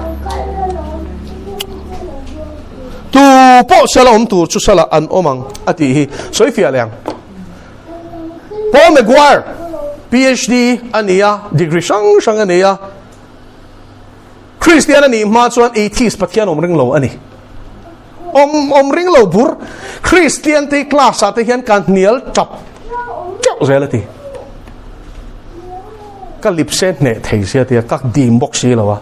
tu po sala tu chu sala an omang ati hi soi fia liang Paul Maguire PhD ania degree sang ania Christian ani ma chuan 80s pathian ring lo ani om ring lo bur Christian te class ate hian kan nial chap chau zelati ka lipsen ne thei sia te ka dim box si lawa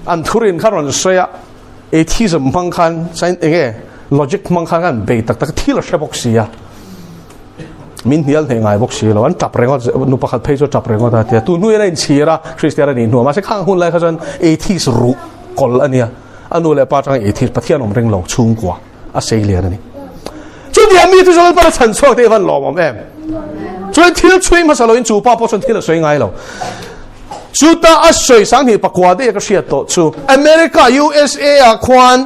an thurin kharon soya atheism mang khan sain enge logic mang khan kan be tak thil a box sia min nial ne ngai box si lawa an tap rengo nu pakhat phei cho tap rengo ta te tu nu ena in chira Christian ni nu ma se khang hun lai kha jan atheist ru kol ania anu le pa chang atheist pathian om ring lo chung kwa a sei le ni chu dia mi tu zo pa chan chok te van lo mom em chu thil chui ma sa lo in chu pa po chon thil soi ngai lo chu ta a soi sang hi pakwa de ka sia to chu America USA a kwan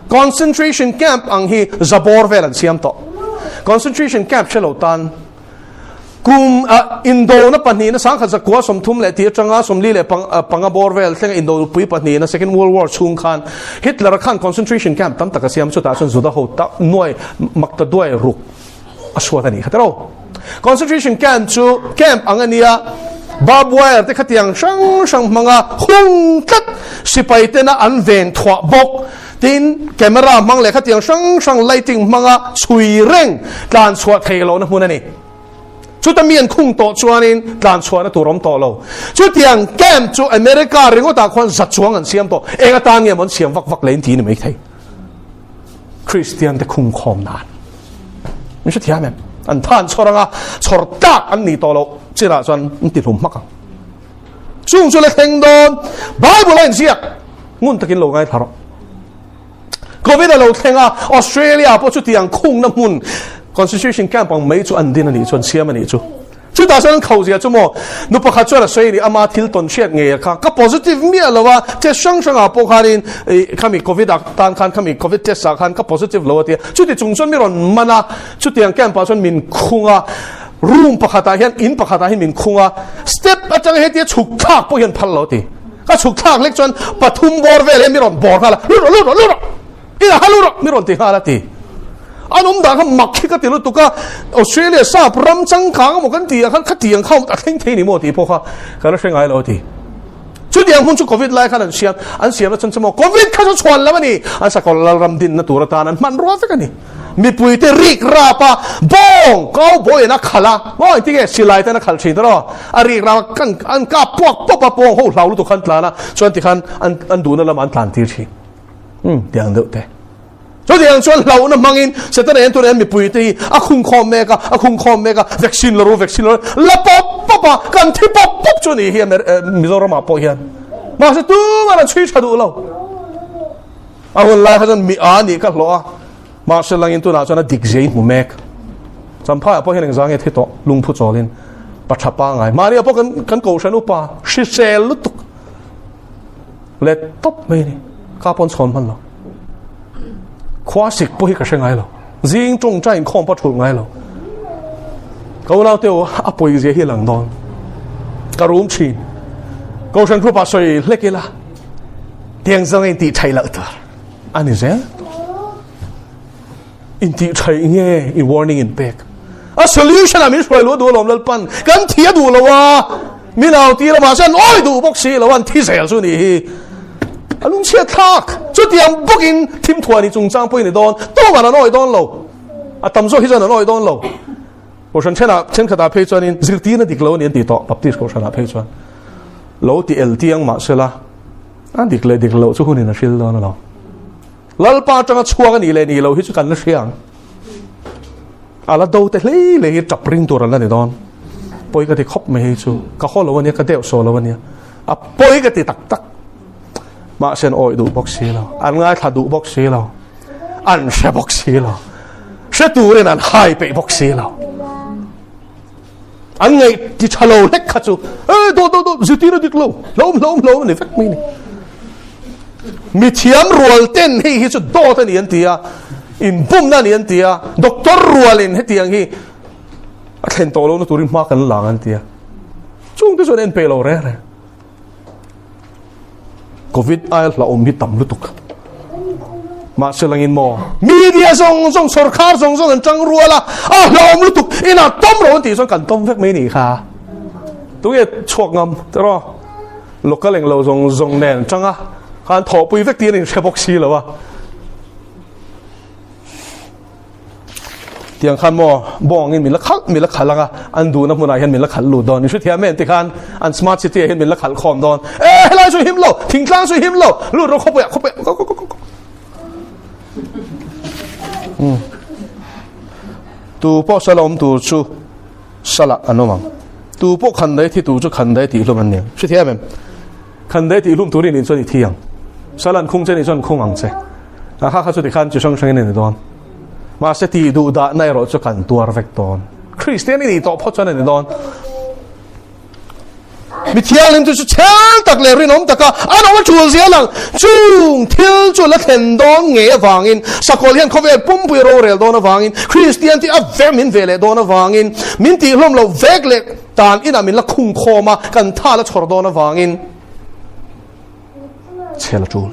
concentration camp ang hi Zabor velan siam to concentration camp chelo tan kum Indo na pani na sang khaza kwa som thum le ti changa som li le panga borvel theng Indo pui pani na second world war chung khan Hitler khan concentration camp tam taka siam chu ta chon zuda ho ta noi makta doi ruk aswata ni khataro concentration camp angania barbed wire te khatiang sang manga hung tat sipai te na an ven thwa bok tin camera mang le khatiang sang lighting manga chui reng tlan chwa thelo na hunani chu ta mian khung to chuanin tlan chhuana turom to lo chu tiang kem chu America ringo ta khon zat chuang an siam to enga tan nge mon siam vak lein ti ni mai thei Christian te khung khom nan mi chu thiam an than choranga chor tak an ni to lo chira chuan ti thum mak chung chu le theng don Bible line sia ngun takin lo ngai tharo ko covid lo thenga Australia po chu tiang khung na mun constitution camp ang mai chu an din ani chon siam ani chu chu ta san khau zia chu mo nu pakha chu la sei ni ama thil ton shet nge kha ka positive mi alawa che sang sang a po kharin khami covid tan khan khami covid test sa khan ka positive lo ti chu ti chung chon mi ron mana chu tiang camp pa chon min khunga room pakhata hian in pakhata hian min khunga step atang he ti chuk thak po hian phal lo ti ka chuk thak lek chon pathum bor vele mi ron bor khala lu ina halu mi ron ti khala ti anum da kham makhi ka tilu tuka Australia sa pram chang khang mo kan ti khan khatiang khau ta theng thei ni mo ti po kha ka la sengai lo ti chu diang hun chu covid lai khan an siam la chan chamo covid kha chu chwan la mani an sa kol ram din na turata an man ro fa kani mi pui te rik ra pa bong kau boy na khala mo ti ge silai ta na khal chi ro a rik ra kan an ka pok pop pa pong ho lau lu tu khan tla na chuan ti khan an du na lam an tlan tir chi diang do te cho diang chuan lau na mangin se ta nen tu nen mi pui te a khung khom meka vaccine lo la pop kan thi pop chu ni hi Mizoram ma po hian ma se tu ma na chui chadu lo a hon lai khan mi a ni ka lo ma se langin tu na chana dik zai mu mek champha po hian zang e thito lungphu cholin pathapa ngai mari po kan ko shan upa shi sel lutuk let top me ni ka pon chon man lo khwa sik po hi ka sengai lo jing chung chain khom pa thul ngai lo ko lao teo a poi je hi lang don ka rum chin ko shan khu pa soi lekila tiang zang e ti thai la ta ani ze in ti thai nge in warning in back a solution a mi soi lo do lom lal pan kan thia du lo wa mi nau ti la ma san oi du bok si lo wan thi sel su ni alung chia thak chu tiang bokin thim thuani chung chang poi ni don to ma na noi don lo a tam zo hi zan noi don lo ko shan chen khata phei chuan in zirti na dik lo ni ti to baptis ko shan a phei chuan lo ti el tiang ma sela an dik lo chu hunin a hril don lo lalpa tanga chuang ani le ni lo hi chu kan la hriang ala do te le hi tap ring tur la ni don poi ka ti khop me hi chu ka hol lo ni ka deu so lo ni a poi ka ti tak ma sen oi du box si lo an ngai tha du box si lo an she box si lo she tu ren an hai pe box si lo an ngai ti chalo lek kha chu do ziti ro dik lo ni fek mi ni mi thiam rual ten hi chu do ta ni an tia in bum na ni an tia doctor rual in he tiang hi a thlen to lo na turin ma kan lang an tia chung te so nen pe lo re covid ai la om hi tam lutuk ma selangin mo media zong sarkar zong an chang ruala la om lutuk ina tom ro ti son kan tom vek me ni kha tu ye chok ngam tro local eng lo zong nen changa han tho pui vek ti ni chebok si lo wa tiang khan mo bong in mi la khalanga an du na huna hian mi la khal lu don ni shu thia men ti khan an smart city hian mi la khal khom don helai chu him lo thing tlang chu him lo lu ro khope tu po salom tu chu sala anomang tu po khan dai thi tu chu khan dai ti lum an ne shu thia men khan dai ti lum tu ri ni chu ni thiang salan khung che ni chon khung ang che a kha chu ti khan chu sang ni don ma se ti du da nai ro chu kan tuar vek ton Christian ni to pho chan ni don mi thial lim chu chang tak le rin om taka ano wa chul zia lang chung thil chu la thlen don nge wangin sakol hian khove pum pui ro rel don wangin Christian ti a vermin vele don wangin min ti hlom lo vek le tan ina min la khung khoma kan tha la chhor don wangin chela chul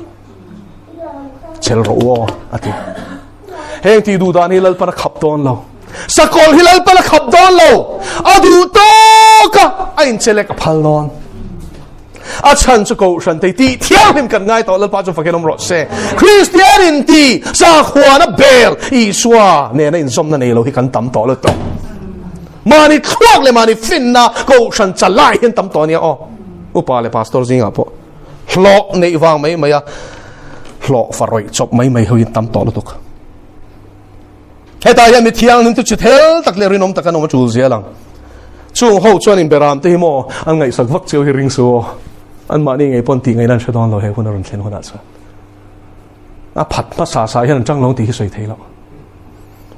chel ro wo ati heng ti du dan hilal para khap don lo sakol hilal para khap don lo adu to ka ain chele ka phal don a chan chu ko shan te ti thiang him kan ngai to lal pa chu fakenom ro se Christian in ti sa khwana bel I swa ne na in som na nei lo hi kan tam to lo to mani khwak le mani fin na ko shan chalai hin tam to ni o upa le pastor zinga po hlo nei wang mai maya hlo faroi chop mai hoin tam to lo to heta ya mi thiang nin tu chithel tak le rinom takan om chul zia lang chung ho chuan in beram te mo an ngai sak vak cheu hi ring su an ma ni ngai pon ti ngai nan shadon lo he hun ron thlen hona cha a phat ma sa sa hian tang lo ti hi soi theilo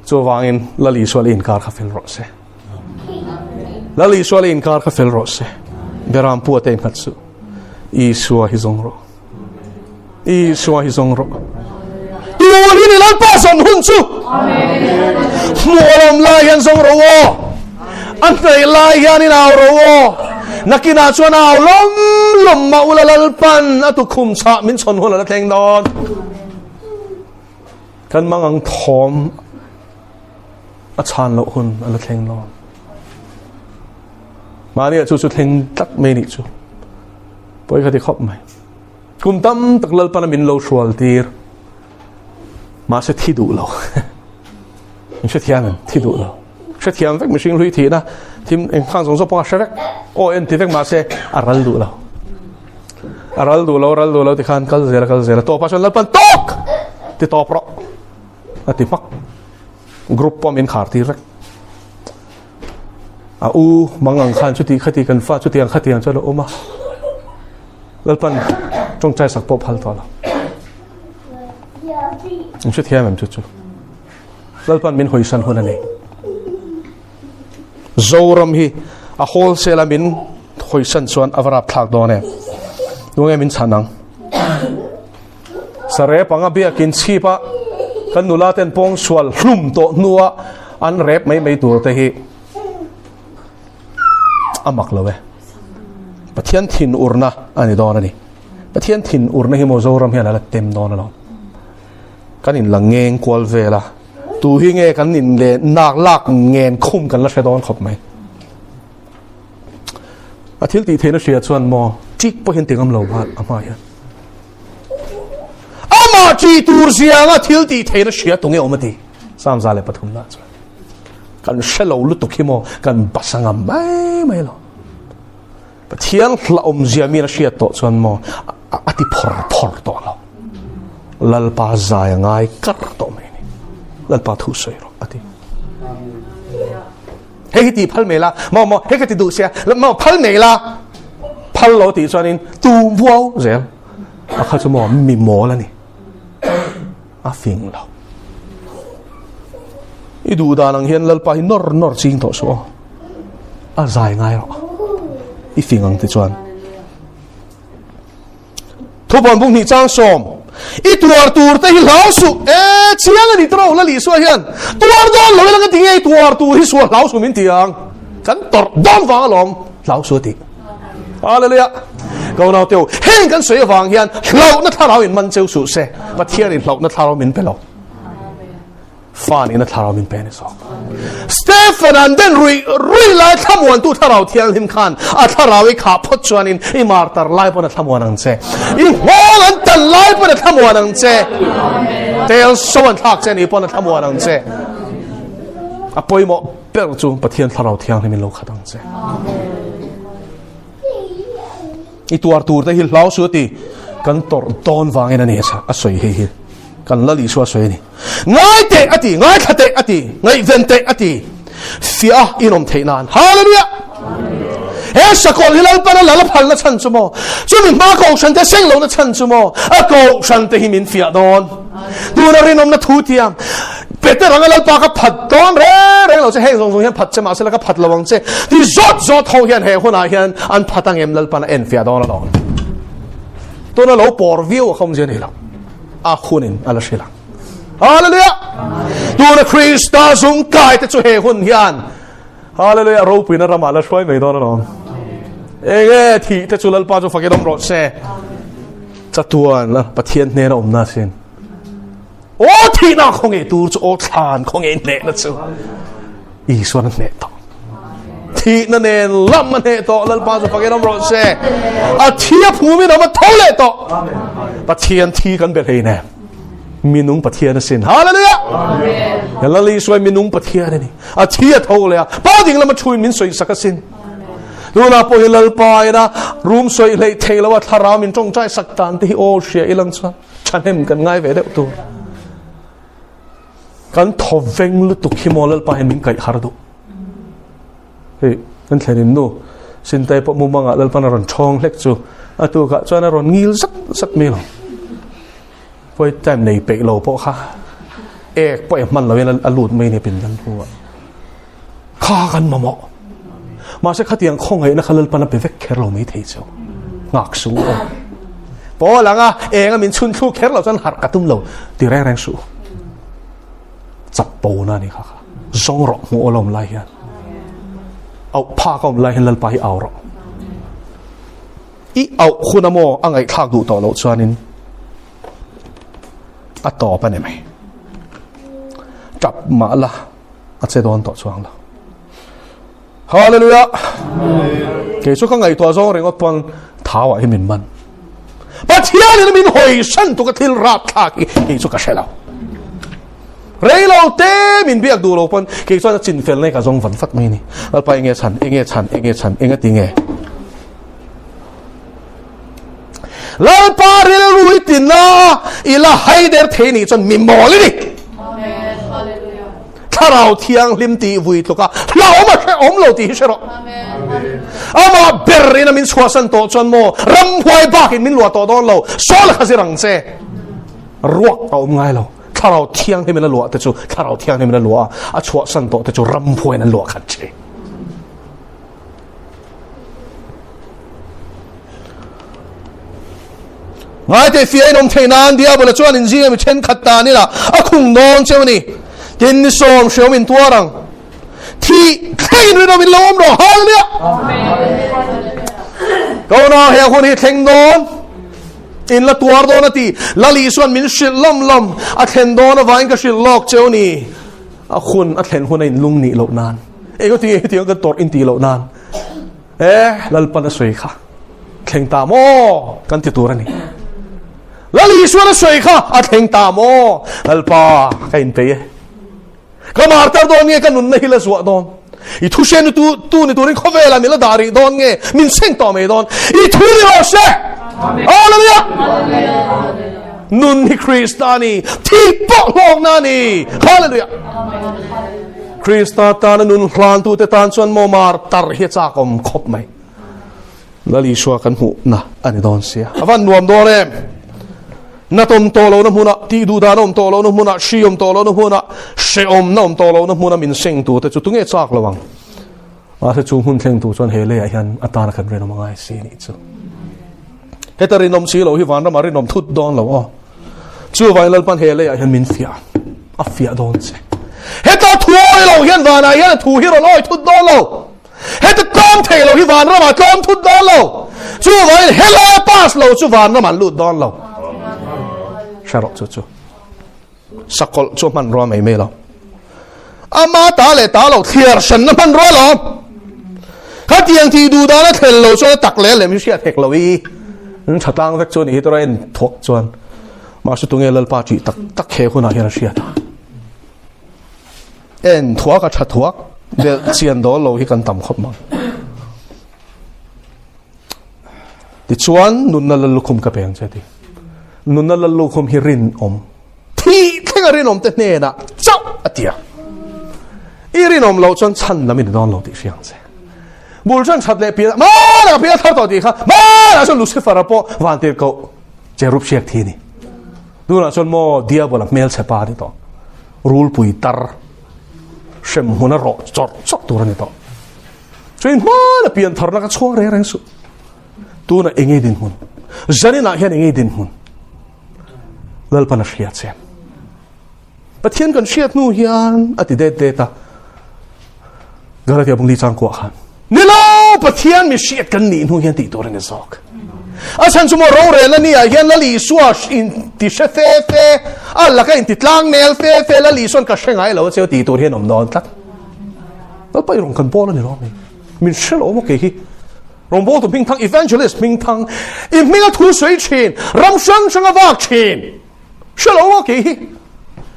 chu wangin lali swal in kar kha fel ro se lali swal in kar kha fel ro se beram pu te khat su i suwa hi zong ro tu ni ni lan pa son hun chu mualam la hian zong ro wo an nei la hian in aw ro wo nakina chuan aw lom ma ulalal pan atu khum cha min chon hon la thleng don kan mangang thom a chan lo hun ala thleng lo mani chu thleng tak me ni chu poi khati khop mai kum tam tak lal pan min lo shwal tir ma se thi du lo in se thian thi du lo se thiam vek mihring hlui thi na thim en khang song so pa shrek o en ti vek ma se aral du lo ti khan kal zera to pa chon lal pan tok ti to pro ati mak group pom in khar ti rek a u mangang khan chuti khati kan fa chuti ang khati ang chalo oma lalpan trong chai sak pop hal to la in chu thiam em chu lalpan min hoi san hon ani zoram hi a wholesale min hoi san chuan avara thak do ne nunge min chanang sare panga bia kin chipa kan nula ten pong swal hlum to nuwa an rep mai tur te hi amak lawe pathian thin urna ani don ani pathian thin urna hi mo zoram hi ala tem don lo kan in langeng kwal vela tu hi nge kan in le nak lak ngen khum kan la shedon khop mai athil ti theina sia chuan mo chik po hin tingam lo bhat ama ya ama chi tur sia nga thil ti theina sia tunge omati sam zale pathum na chu kan shelo lu tu khimo kan basanga mai lo pathian hla zia mi na sia to chuan mo ati phor to lo lal pa zai ngai kar to mai ni lal pa thu soi ro ati he ti phal mela mo he ka ti du sia mo phal mela phal lo ti chuan in tu wow zel a kha chu mo mi mo la ni a fing lo i du da nang hian lal pa hi nor ching to so a zai ngai ro i fingang ti chuan thu bon bung ni chang som i tuar tur te hi lau su chiang ani tro la li so hian tuar don lo la ka ti ei tuar tur hi so lau su min tiang kan tor don wa lom lau su ti hallelujah go now teu hen kan soi wang hian lau na tharau in man cheu su se pathian in lau na tharau min pelo fan in a tharau min pen so Stephen and then rui lai thamwan tu tharau thiang him khan a tharau I kha phot chuan in I martar lai pon a thamwan ang che I hol an tan lai pon a thamwan ang che tel so an thak che ni pon a thamwan ang che a poimo per chu pathian tharau thiang him lo khatang che I tuar tur te hil lau su ti kan tor don wangin ani cha a soi hi kan la li suwa soi ni ngai te ati ngai khate ati ngai vente ati fia inom theinan hallelujah he sakol hilal pana la phal na chan chumo chumi ma ko shan te seng lo na chan chumo a ko shan te himin fia don tu na rinom na thu tiam better rangal pa ka phat don re lo che heng song hian phat che ma se la ka phat lawang che ti zot ho hian he hona hian an phatang em lal pana en fia don la don tu na lo por view khom jen hi la a khunin ala shila hallelujah tu na krista zung kai te chu he hun hian hallelujah ro pina ramala shwai mai don la ege thi te chulal pa chu fakidom ro se chatuan la pathian ne na omna sin o thi na khong e tur chu o than khong e ne na chu I suan ne to thi na ne lam ne to lal pa chu fakidom ro se a thia phumi na ma thole to pathian thi kan bel hei ne minung pathian sin hallelujah amen yalali swai minung pathian ni a thia thole pa ding lama chuin min soi sakasin Luna po hilal pa ina room soi lei theilawa tharam in tong chai saktan ti o sia ilang cha chanem kan ngai ve de tu kan thoveng lu tu khimolal pa hin min kai hardu he kan thlenin nu sintai po mumanga lal pa na ron chong lek chu atu ka chana ron ngil sak me lo với time này bị lâu bộ khác bởi mình là viên lụt mấy này bình dân thua khá gần mà sẽ khát tiếng không ấy nó khá lên pan bị vết kẹt lâu mấy thế chứ ngạc xuống bỏ lăng mình chun thu kẹt lâu chân hạt cả tum lâu thì reng xuống chập bầu na đi khá rong rộng mua lồng lại hiện phá công lại hiện lên phải ảo rộng ảo khuôn mô anh ấy khác đủ tỏ lộ cho nên tỏ bên này chập mà là sẽ đón tỏ cho anh là Hallelujah kể số các ngày tòa do ngót toàn tháo ở mình man bắt thiên mình hồi sinh tụ cái thiên rap thạc kể số cả sẽ lâu rei lâu té mình biết đủ lâu pon kể số chín phèn này cả dòng vẫn phát mình al phải nghe chăn nghe tiếng nghe lal paril lui tin na ila haider the ni chon mi mol ni amen hallelujah tharau thiang lim ti vui to ka lao ma se om lo ti se ro amen ama berri na min swasan to chon mo ram huai ba kin min lo to don lo sol khazirang che ruak om ngai lo tharau thiang he min lo te chu tharau thiang he min lo a chwa san to te chu ram huai na lo khat che ngay từ phía nông thầy nan dia bữa chuan in riêng mình chen khát ta ni là khung non chéo ni tin som xéo mình tua rằng thì thay người nào mình lom rồi hơn nữa câu nào heo con thì thành non in là tua đó na ti là lý xuân mình shit lom thành đó na vay cái shit lok chéo ni khun thành khun này lung ni lộ nan có tiếng cái tọt in ti lộ nan lal pan soi kha thành ta mo kan ti tu ra ni lali suara soi kha theng ta mo alpa kain pe kamar tar don nge kanun na hila suwa don I thu shen tu ni tu rin khovela mi la dari don nge min seng to me don I thu ni ho se hallelujah nun ni kristani ti po long na ni hallelujah krista ta nun hlan tu te tan chuan mo mar tar hi cha kom khop mai lali suwa kan hu na ani don sia avan nuam do re na tom tolo na huna ti du da nom tolo na huna shiom tolo na huna sheom nom tolo na huna min seng tu te chu tu nge chak lawang a se chu hun thleng tu chon hele a hian atana khan re no mangai si ni chu hetari nom si lo hi van ra mari nom thut don lo chu vai lal pan hele a hian min fia a fia don che heta thuai lo hian van a hian thu hi ro loi thut don lo heta kom thei lo hi van ra ma kom thut don lo chu vai hele pas lo chu van ra man lut don lo Sharok chu sakol chu man ro mai me lo ama ta le ta lo thiar shan na man ro lo kha tiang thi du da na thel lo chu tak le le mi sia thek lo I thatang vek chu ni to ren thok chuan ma su tu nge lal pa chi tak khe khuna hian sia ta en thuak a that thuak de chian do lo hi kan tam khop ma ti chuan nun na lukhum ka peng che ti nun na lukhum hi rin om thi theng rin om te ne na chau atia I rin om lo chuan chan lamin don lo ti fiang che bul chuan chat le pia ma na pia tha to ti kha ma na chuan lucifer po van tir ko cherup siak thi ni du na chuan mo diabol mel che pa ni to rul pui tar shem huna ro chok tur ni to chuin ma na pian thar na ka chuang re reng su tu na engei din hun zani na hian engei din hun lal pan shia che pathian kan shiat nu hian ati de ta garatia bung li chang ko khan nilo pathian mi shiat kan ni nu hian ti tur ni zok asan chumo ro re la ni a hian la li suash in ti she fe alla ka in ti tlang nel fe la li son ka shengai lo che ti tur hian om don tak ta pai rong kan pol ni ro min shelo mo ke hi rong bo to ping thang evangelist ping thang if me thu sui chin ram sang sang avak chin shelo mo ke hi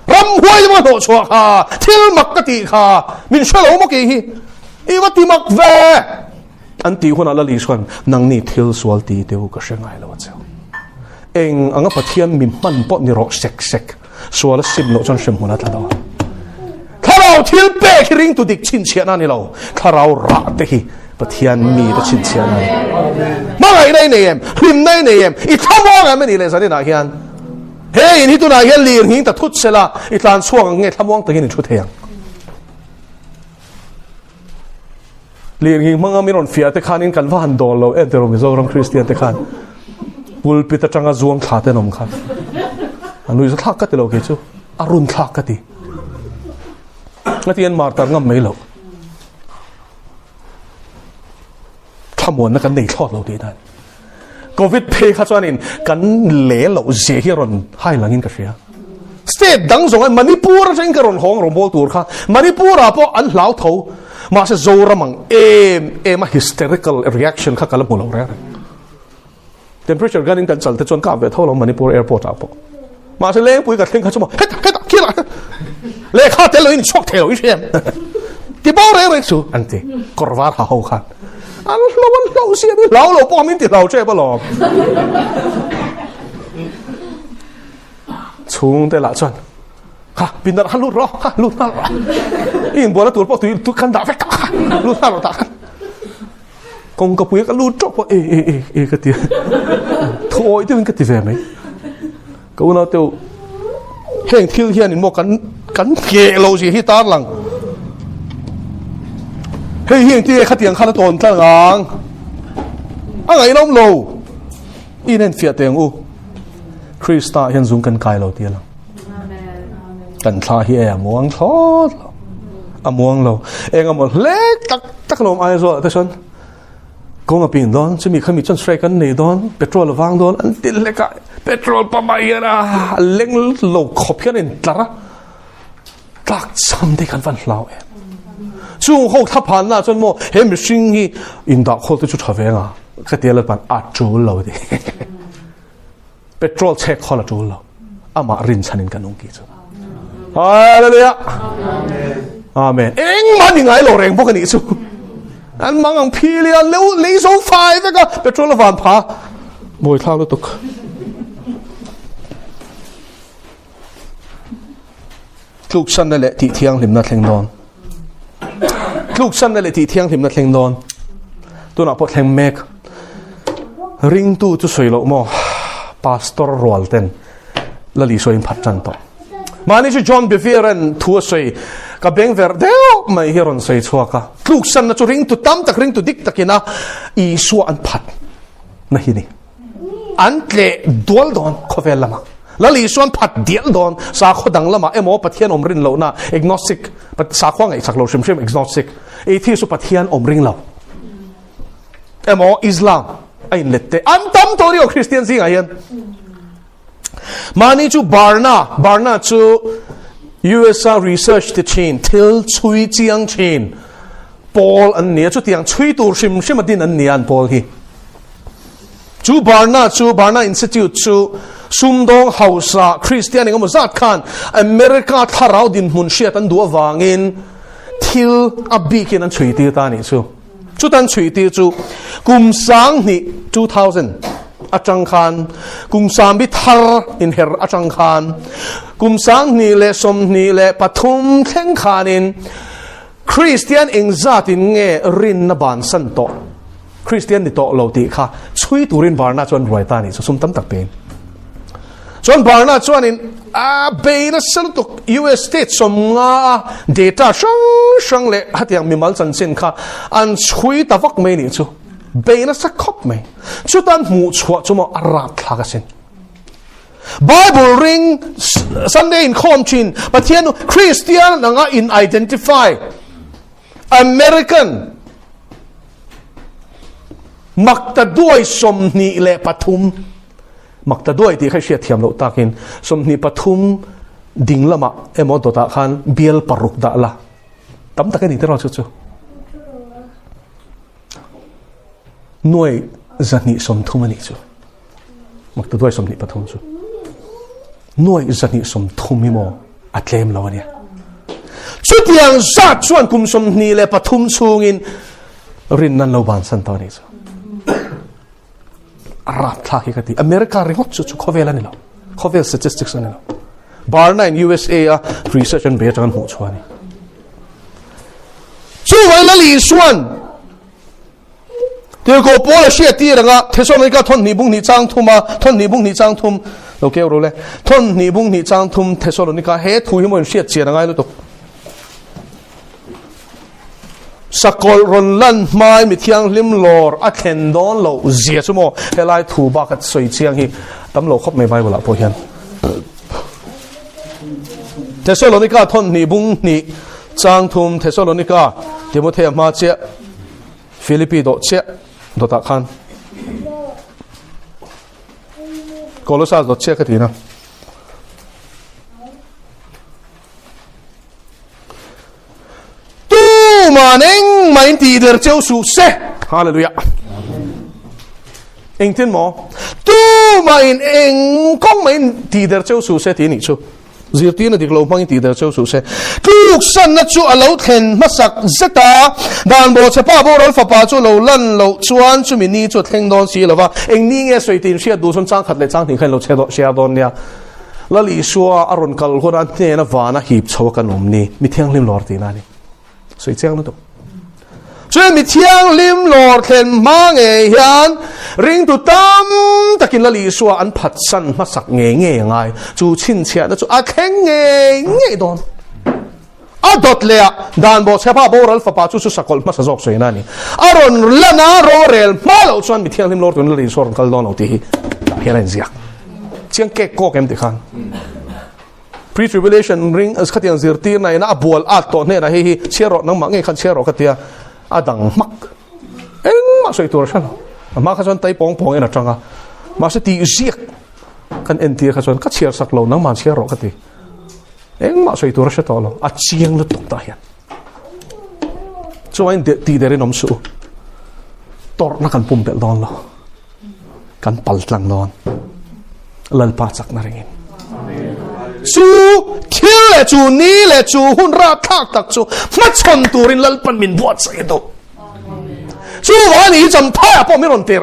ram huai mo to chwa kha thil mak ka ti kha min shelo mo ke hi I wat ti mak ve an ti huna la li chuan nang ni thil sual ti teu ka shengai lo cheu eng anga pathian mi man po ni ro sek sual sim lo chon shem huna ta do kharau thil pe ring tu dik chin chian ani lo kharau ra te hi pathian mi ta chin chian ani ma ngai nei nei em him nei nei em I thamo ga me ni le sa ni na hian hey in hitu na hian lir hing ta thut sela itlan chuang nge thamwang takin in thu theng lir hing manga miron fia te khanin kan van dol lo e dero mizoram Christian te khan pulpit atanga zuang tha te nom khan anui thak ka te lo ke chu arun thak ka ti ngatian martar ngam mai lo thamon na kan nei thot lo ti dan covid pe kha chuanin kan le lo je hi ron hai langin ka ria state dang zong an manipur jeng ka ron hong rom bol tur kha manipur a po an hlau tho ma se zoramang em a hysterical reaction kha kala mulo re temperature ganin kan chalte chon ka ve tholo manipur airport a po ma se leng pui ka theng kha chuma heta kila le kha te lo in chok the lo i sem ti bo re chu anti korwar ha ho khan an lo sia ni lo po min ti lo che ba lo chung te la chuan ha bin da lut ro ha lut na in bo la tur po tu kan da fe ka lut na ro ta kong ka pui ka lut chok po e ka ti thôi te min ka ti ve mai ko na te heng thil hian in mo kan ke lo si hi tar lang hey hiền tia khát tiếng khát tồn ta ngang anh ấy nông lầu in en phiệt tiếng u Christa hiền dùng cần cài lầu tia lang cần tha hi em muang thốt muang lầu em một lek tắc lom ai rồi ta xuân công ở biển đón chứ mình không bị chân strike cái này đón petrol vang đón anh tin lek cái petrol pa mai ra leng lầu khop cái này tara tắc sam đi kan van lao em chung ho thap han na chon mo hem sing hi in da khol tu chu thawenga ka tel pan a chu lo de petrol check khola chu lo ama rin chanin kanung ki chu hallelujah amen eng mani ngai lo reng bok ni chu an mangang philia le so fai ka petrol van pha moi thang lu tuk tluk san le ti thiang lim na thleng don lúc sân này thì thiang thìm nó thèn đòn tôi nói bớt thèn mèc ring tu chú soi lộ mò pastor roal ten là lý soi phát chân to mà này chú John Beveren thua soi cả beng ver đeo mày hiron soi chua cả lúc sân nó chú ring tu tam tak ring tu dik takina i suwa an phát na hi ni an tle dual don khovel lama la li suan phat dial don sa khodang lama emo pathian omrin lo na agnostic pat sa khwang ai saklo shim agnostic e thi su pathian omring lo emo Islam ai lette an tam tori o Christian sing ayan mani chu barna chu USA research the chain til chui chiang chain Paul an nia chu tiang chui tur shim adin an nian Paul hi chu barna institute chu sumdong hausa Christian ngam zat khan America tharau din mun shiat an duwa wangin thil abikin an chui ti ta ni chu tan chui ti chu kum sang ni 2000 achang khan kum sam bi thar in her achang khan kum sang ni le som ni le pathum theng khanin Christian eng zat in nge rin na ban san to Christian ni to lo ti kha chui turin barna chon roi ta ni sum tam tak pen chon barna chon in a beina sel to US state som nga data shang le hatiang mimal chan sin kha an chui ta vak mai ni chu beina sa khop mai chu tan mu chua chu mo arat thla ka sin Bible ring Sunday in Comchin but here Christian nga in identify American makta duai somni le pathum makta duai ti khai sia thiam lo takin somni pathum dinglama emo dota khan bial paruk da la tam takani tero chu noi zani som thumani chu makta duai somni pathum chu noi zani som thumi mo atlem lawania chutiang za chuan kum somni le pathum chungin rin nan lo ban san tawni chu arap thaki kati America ringot chu khovel ani lo khovel statistics ani lo barna in USA research and better an hu chwani chu wala li swan tiêu cổ bố là xia tia rằng thế sao này cả thôn nị bung nị trang thum mà thôn nị bung nị trang thum đâu kêu rồi lên thôn nị bung nị trang thum thế sao này cả hết thui hiểm xia chia rằng ai luôn tục sakol ron lan mai mi thiang lim lor a thlen don lo zia chumo helai thu ba kat soi chiang hi tam lo khop mai bible la po hian Thessalonica thon ni bung ni chang thum Thessalonica Timothy ma che Philippi do che do ta khan Colossians do che ka tina mà nên mà đi được châu su se hallelujah anh tin mò tu mà anh con mà đi được châu su se thì nhỉ chú diệt tin là đi lâu mang đi được châu su se lúc sân nó chú lâu thèn mất sặc rất ta đàn bộ sẽ pa bộ rồi phá pa chú lâu lăn lâu chuan chú mình đi chú thèn đón xí là va anh đi nghe suy tin xí đủ xuân trang khát lại trang thì khai lâu xe đón nha là lý xua aron kal hôn anh nghe nó vana hiệp châu cái nôm ni mi thiang lim lor tí na ni suy chăng nó đâu cho nên mi thiang lim lor khen mang nghe hiền ring tu tam takin là lý xua anh phát san mất sắc nghe ngay chú chín chia đó chú khen nghe đòn đột lệ đàn bộ xe pa bộ rồi phá chú sakol mất sắc suy na ni aron lana rorel malo cho nên mi thiang lim lor tu là lý xua kal đòn auti hiện anh ziak chiang kek ko kem ti khan pre-tribulation ring as khatiang zirtir na ina bual to ne na hi chero nang mangai khan chero khatia adang mak eng ma soi tur san ma kha chon tai pong ena changa ma se ti ziak kan entir kha chon ka cher sak lo nang man chero khati eng ma soi tur sa to lo a chiang lu tok ta hian chuan ti dere nom su tor na kan pum bel don lo kan pal tlang don lal pa chak na ringin chú thiếu lệ chú ní lệ chú hun ra thác tắc chú mất chọn turin lal pan min buat sa ito chú wa ni jam thaya po mi ron ter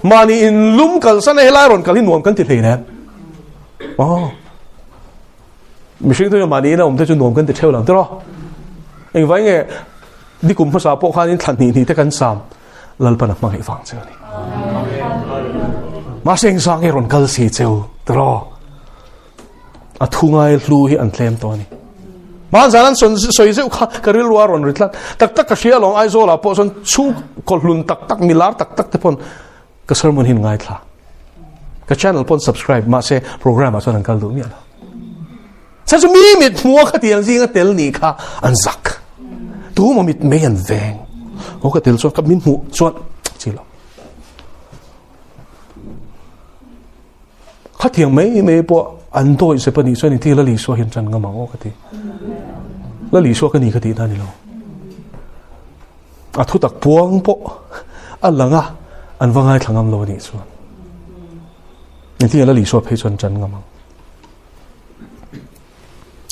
mani in lum kal san helai ron kal hin nuam kan ti thei ne mi sing tu mani na te chu nuam kan ti theu lang tro eng vai nge di kum pha sa po khan in than ni te kan sam lal pan ma ngai wang che ni ma sing sang e ron kal si cheu tro a thungai lu hi an tlem to ni man zanan son soi zeu kha karil wa ron ritlan tak ka shia long ai zola po son chu kol lun tak milar tak te pon ka sermon hin ngai thla ka channel pon subscribe ma se program a son kal du mi ala sa chu mi mit muwa kha tiang jing a tel ni kha an zak tu mo mit me an veng o ka tel so ka min mu chuan chilo khát thiang mấy bộ anh tôi sẽ bận đi thì là lý số hiện chân ngắm máu cái gì là lý số cái gì cái gì đó đi lo thu tắc buông bộ anh lăng anh vang ai thằng ngắm lo đi xuống nên thì là lý số phải chân ngắm máu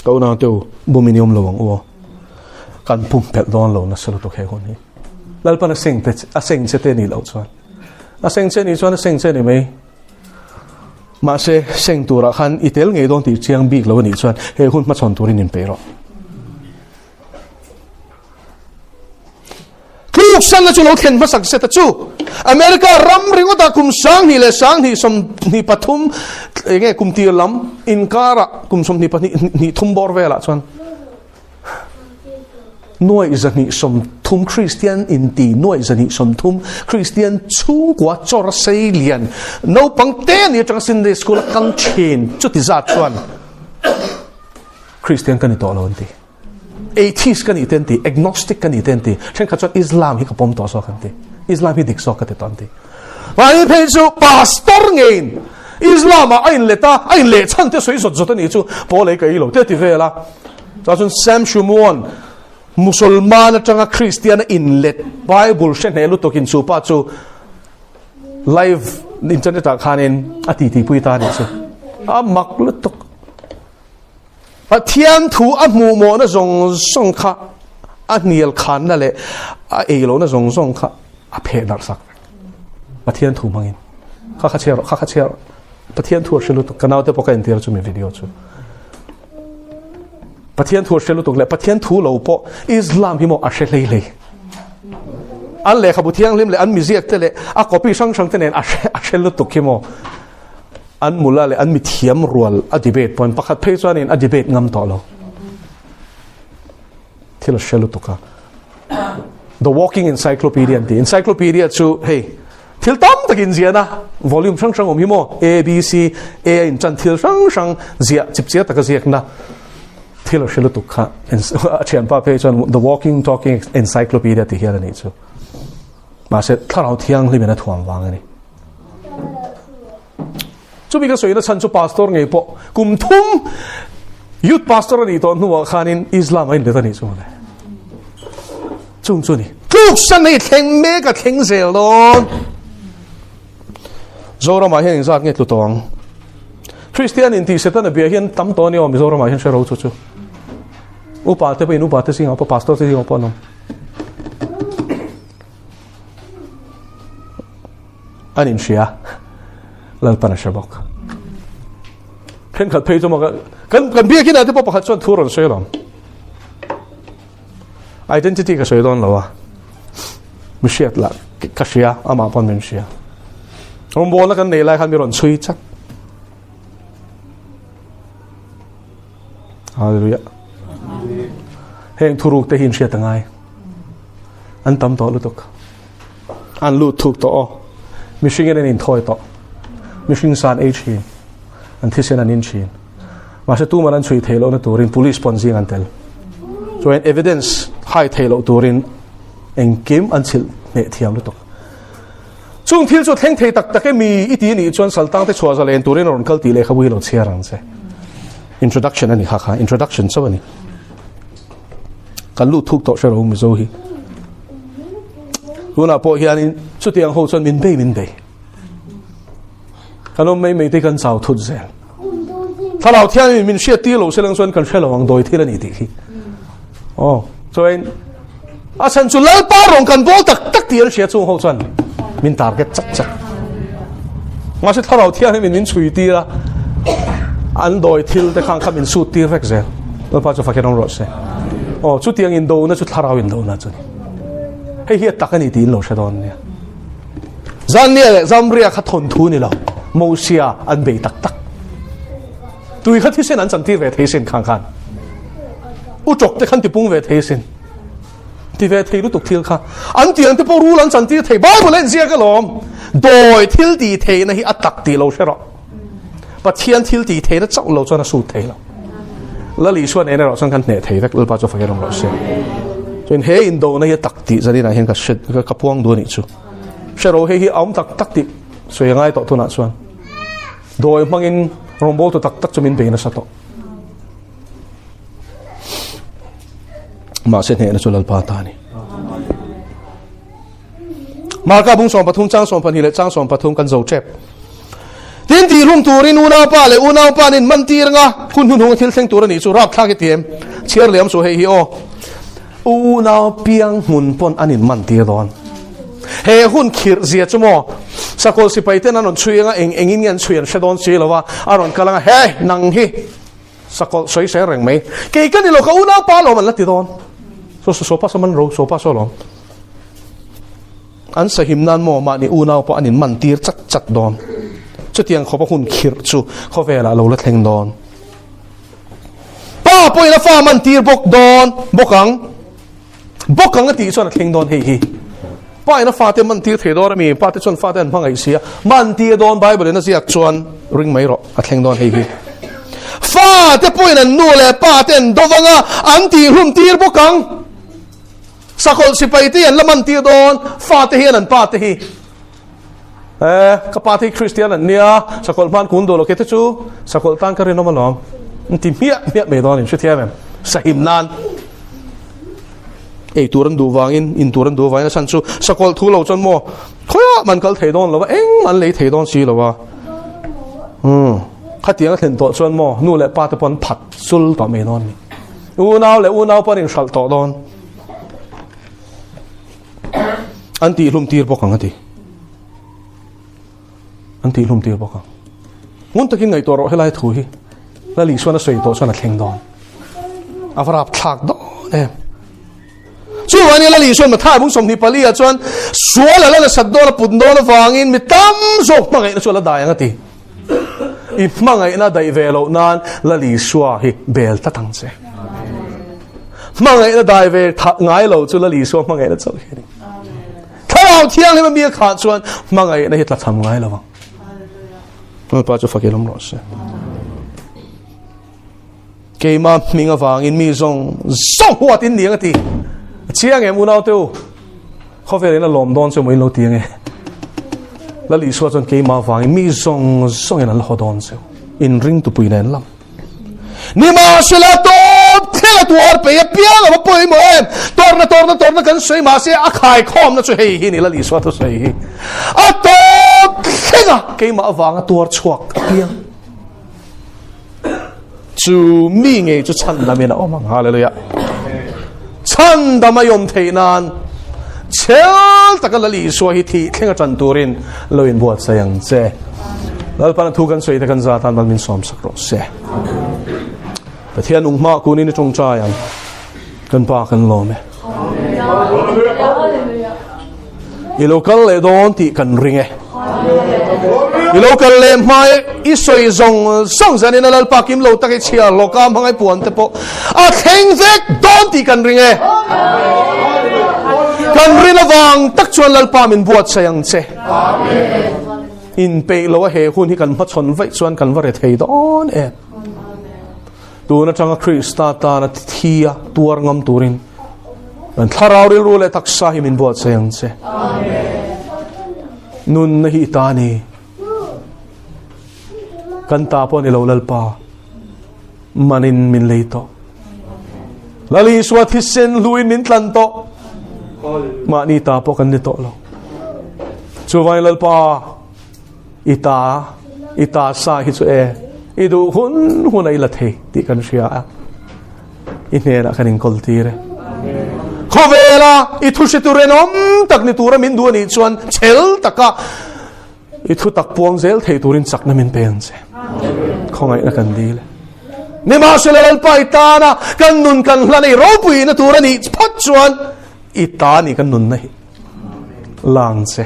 câu nào tiêu bùm minium lo vang ô can pum pet don lo na selo to khe hon hi lalpa na sing te ni lo chuan a sing che ni chuan a sing che ni mai ma se seng tura khan itel ngei don ti chiang bik lo ni chuan he hun ma chon turin in pe ro kluk san la chu lo khen ma sak se ta chu America ram ringo ta kum sang hi le sang hi som ni pathum nge kum ti lam in kara kum som ni pani ni thum bor vela chuan noi zani som thum Christian in ti noi zani som thum Christian chung kwa chor Australian no pang ten ni chang sin de school kang chen chu ti za chuan Christian kan to lo ti atheist kan iten ti agnostic kan iten ti chen kha chuan Islam hi ka pom to so kan ti Islam hi dik so ka te ton ti vai phe chu pastor ngein Islam a in leta in le chan te soi zot zot ni chu po le kai lo te ti vela cha chun Sam Shumon Musulman atanga Christian inlet Bible shen helu tokin chupa chu live internet a khanin ati ti puita ni chu a mak lutok a thian thu a mu mo na zong song kha a nial khan na le a elo na zong song kha a phe dar sak a thian thu mangin kha cher pathian thu shelu to kanau te poka intir chu me video chu pathian thu shelu to le pathian thu lo po Islam hi mo a she lei an le khabu thiang lim le an mi ziak te le a copy sang sang te nen a shel lu tuk khimo an mula le an mi thiam rual a debate point pakhat phei chuan in a debate ngam to lo thil shel lu tuka the walking encyclopedia the encyclopedia chu hey thil tam takin ziana volume sang sang om hi mo a b c a in chan thil sang sang zia chip chia taka ziak na thil shel lu tuka chian pa phei chuan the walking talking encyclopedia ti hian ani chu ma se tharau thiang lim na thuam wang ani chu bi ka soina chan chu pastor ngei po kum thum youth pastor ani to nuwa khanin islam ai le tani chu le chung chu ni tluk san nei thleng me ka thleng zel don zora ma hian zat nge tlu tong Christian in ti setan bia hian tam to ni om zora ma hian shero chu chu upa te pe upa te sing apa pastor te apa nom anin shia lal pana shabok ken khat phei chuma kan bia kin ate pa pakhat chon thuron soilom identity ka soilon lawa mishiat la ka shia ama pon men shia rombol kan nei lai khan mi ron chui chak hallelujah heng thuruk te hin shia tangai an tam to lutuk an lu thuk to mishing en in thoi to mishing san h hin an thisen an in chin ma se tu man an chui thelo na turin police ponjing an tel so an evidence high thelo turin en kim an chil me thiam lu to chung thil chu thleng thei tak tak mi iti ni chuan saltang te chua za len turin ron kal ti le khabui lo chiarang che introduction ani kha introduction so ani kan lu thuk to shero mi zo hi luna po hian in chu tiang ho chuan min be kanom mai te kan chau thut zel thalau thian min shia ti lo selang chuan kan shelo ang doi thil ani ti hi choin a chan chu lal pa rong kan bol tak tial shia chu ho chuan min target chak ma se thalau thian min chui ti la an doi thil te khang khamin su ti rek zel lo pa chu fakerong ro se chu tiang in do na chu tharau in do na chu hei hi takani tin lo shadon ne zan ne zamria kha thon thu ni lo mosia an be tak tui kha thisen an chanti ve theisen khan u chok te khan ti pung ve theisen ti ve thei lu tuk thil kha an ti an te po ru lan chanti thei bible len zia ka lom doi thil ti thei na hi atak ti lo shero pathian thil ti thei na chau lo chana su thei lo la li suan ene ro sang kan ne thei vek ul pa cho fa kerong lo se choin he in do na hi tak ti zani na hian ka shet ka puang do ni chu shero he hi aum tak ti soi ngai to tu na chuan doi mangin rombol to tak chumin be na sa to ma se ne na chulal pa ta ni ma ka bung som pathum chang som pan hi le chang som pathum kan zo chep tin ti lung turin una pa nin man tir nga kun hun hung thil theng tur ni chu rap thla ke tiem chiar lem so he hi una piang mun pon anin man tir don he hun khir zia chumo sakol si paiten anon chuinga engin ngan chuin shedon chi lowa aron kalanga he nang hi sakol soi se reng mai ke kan lo ka una pa lo man lati don so pa saman ro so pa so lo an sa himnan mo ma ni una pa anin man tir chat don chu tiang kho pa hun khir chu kho vela lo la thleng don pa poina fa man tir bok don bokang ati chuan thleng don hi pa ina fa te man tir thedor mi pa te chuan fa te an mangai sia man tir don bible na ziak chuan ring mai ro a thleng don hi fa te poina nu le pa ten dovanga an ti hum tir bokang sakol sipai te an laman tir don fa te hian an pa te hi kapati Christian nia sakol man kun do lo ke te chu sakol tan ka rin malom ti mia me don in shithia mem sahim nan ei turan du wangin in turan du wangin san chu sakol thu lo chon mo khoya man kal thei don lo eng an lei thei don si lo wa khatiang thlen to chon mo nu le pa te pon phat sul to me non ni u nau pon in shal to don anti lum tir bokang ati anti lum tir bokang ngun takin ngai to ro helai thu hi la li suana soi to suana thleng don avrap thak do chú anh là lý xuân mà thay bung sòng thì pali à chuan xóa là sạt đô là bùn đô là vangin mi tam zok mà ngày nó xóa là đại anh ti ít mà ngày nó đại về lâu nan là lý xóa hi bel ta tăng xe mà ngày nó đại về ngay lâu chú là lý xóa mà ngày nó chơi hi thay ao thiang thì mà bia khát chuan mà ngày nó hit là thầm ngay lâu nó bao nhiêu fakir lắm rồi xe cái mà mình ở vangin mi zong hoa tin niệm ti chiang em u nào tiêu khó về là lom đón cho mình lâu tiếng nghe là lý do cho cái mà vàng mi song song em là họ đón cho in ring tụ bùi nén lắm ni mà sẽ là tốt thế là tuổi bé bé là bùi mà em tốt nó cần suy mà sẽ khai khom nó suy hi ni là lý do tôi suy hi tốt thế à cái mà vàng tuổi chuột bé chú mi nghe chú chân là mình ông hallelujah chân đã mà yom thế nan chéo tất cả là lý do hi thì khi cái chân turin lời buat sayang che lal pan thu kan soi ta kan za tan min som sak ro se ta thian ung ma ku ni trong cha yang kan pa kan lo me i local le don ti kan ringe i local le mai i soi zong song zan in lal pa kim lo ta ke chia lokam hangai puan te po a theng vek don ti kan ringe kan rin awang tak chuan lalpa min buat sayang che in pe lo he hun hi kan ma chon vai chuan kan vare thei don e tu na changa krista ta na thia tuar ngam turin an tharau ril ru le taksa hi min buat sayang che nun na hi ta ni kan ta pon ilo lalpa manin min leito lali swat hisen luin min tlanto mà ni ta po kan ni to lo chu vai lal pa ita sa hi chu e i du hun ai la the ti kan ria i ne na kan in kol ti re khovela i thu se tu renom tak ni tura min du ni chuan chel taka i thu tak puang zel thei turin chak na min pen che khongai na kan di le ni ma se lal pa ita na kan nun kan la nei ro pui na tura ni phat chuan ita ni kan nun nahi lang se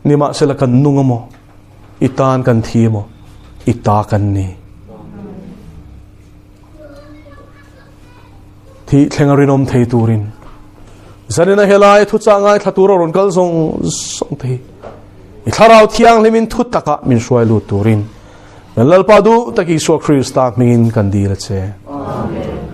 ni ma se la kan nunga mo itan kan thi mo ita kan ni thi thlenga rinom thei turin zanina helai thu changai thatura ron kal song thei i tharau thiang lemin thu taka min suai lu turin lalpa du taki so krista mingin kan di la che amen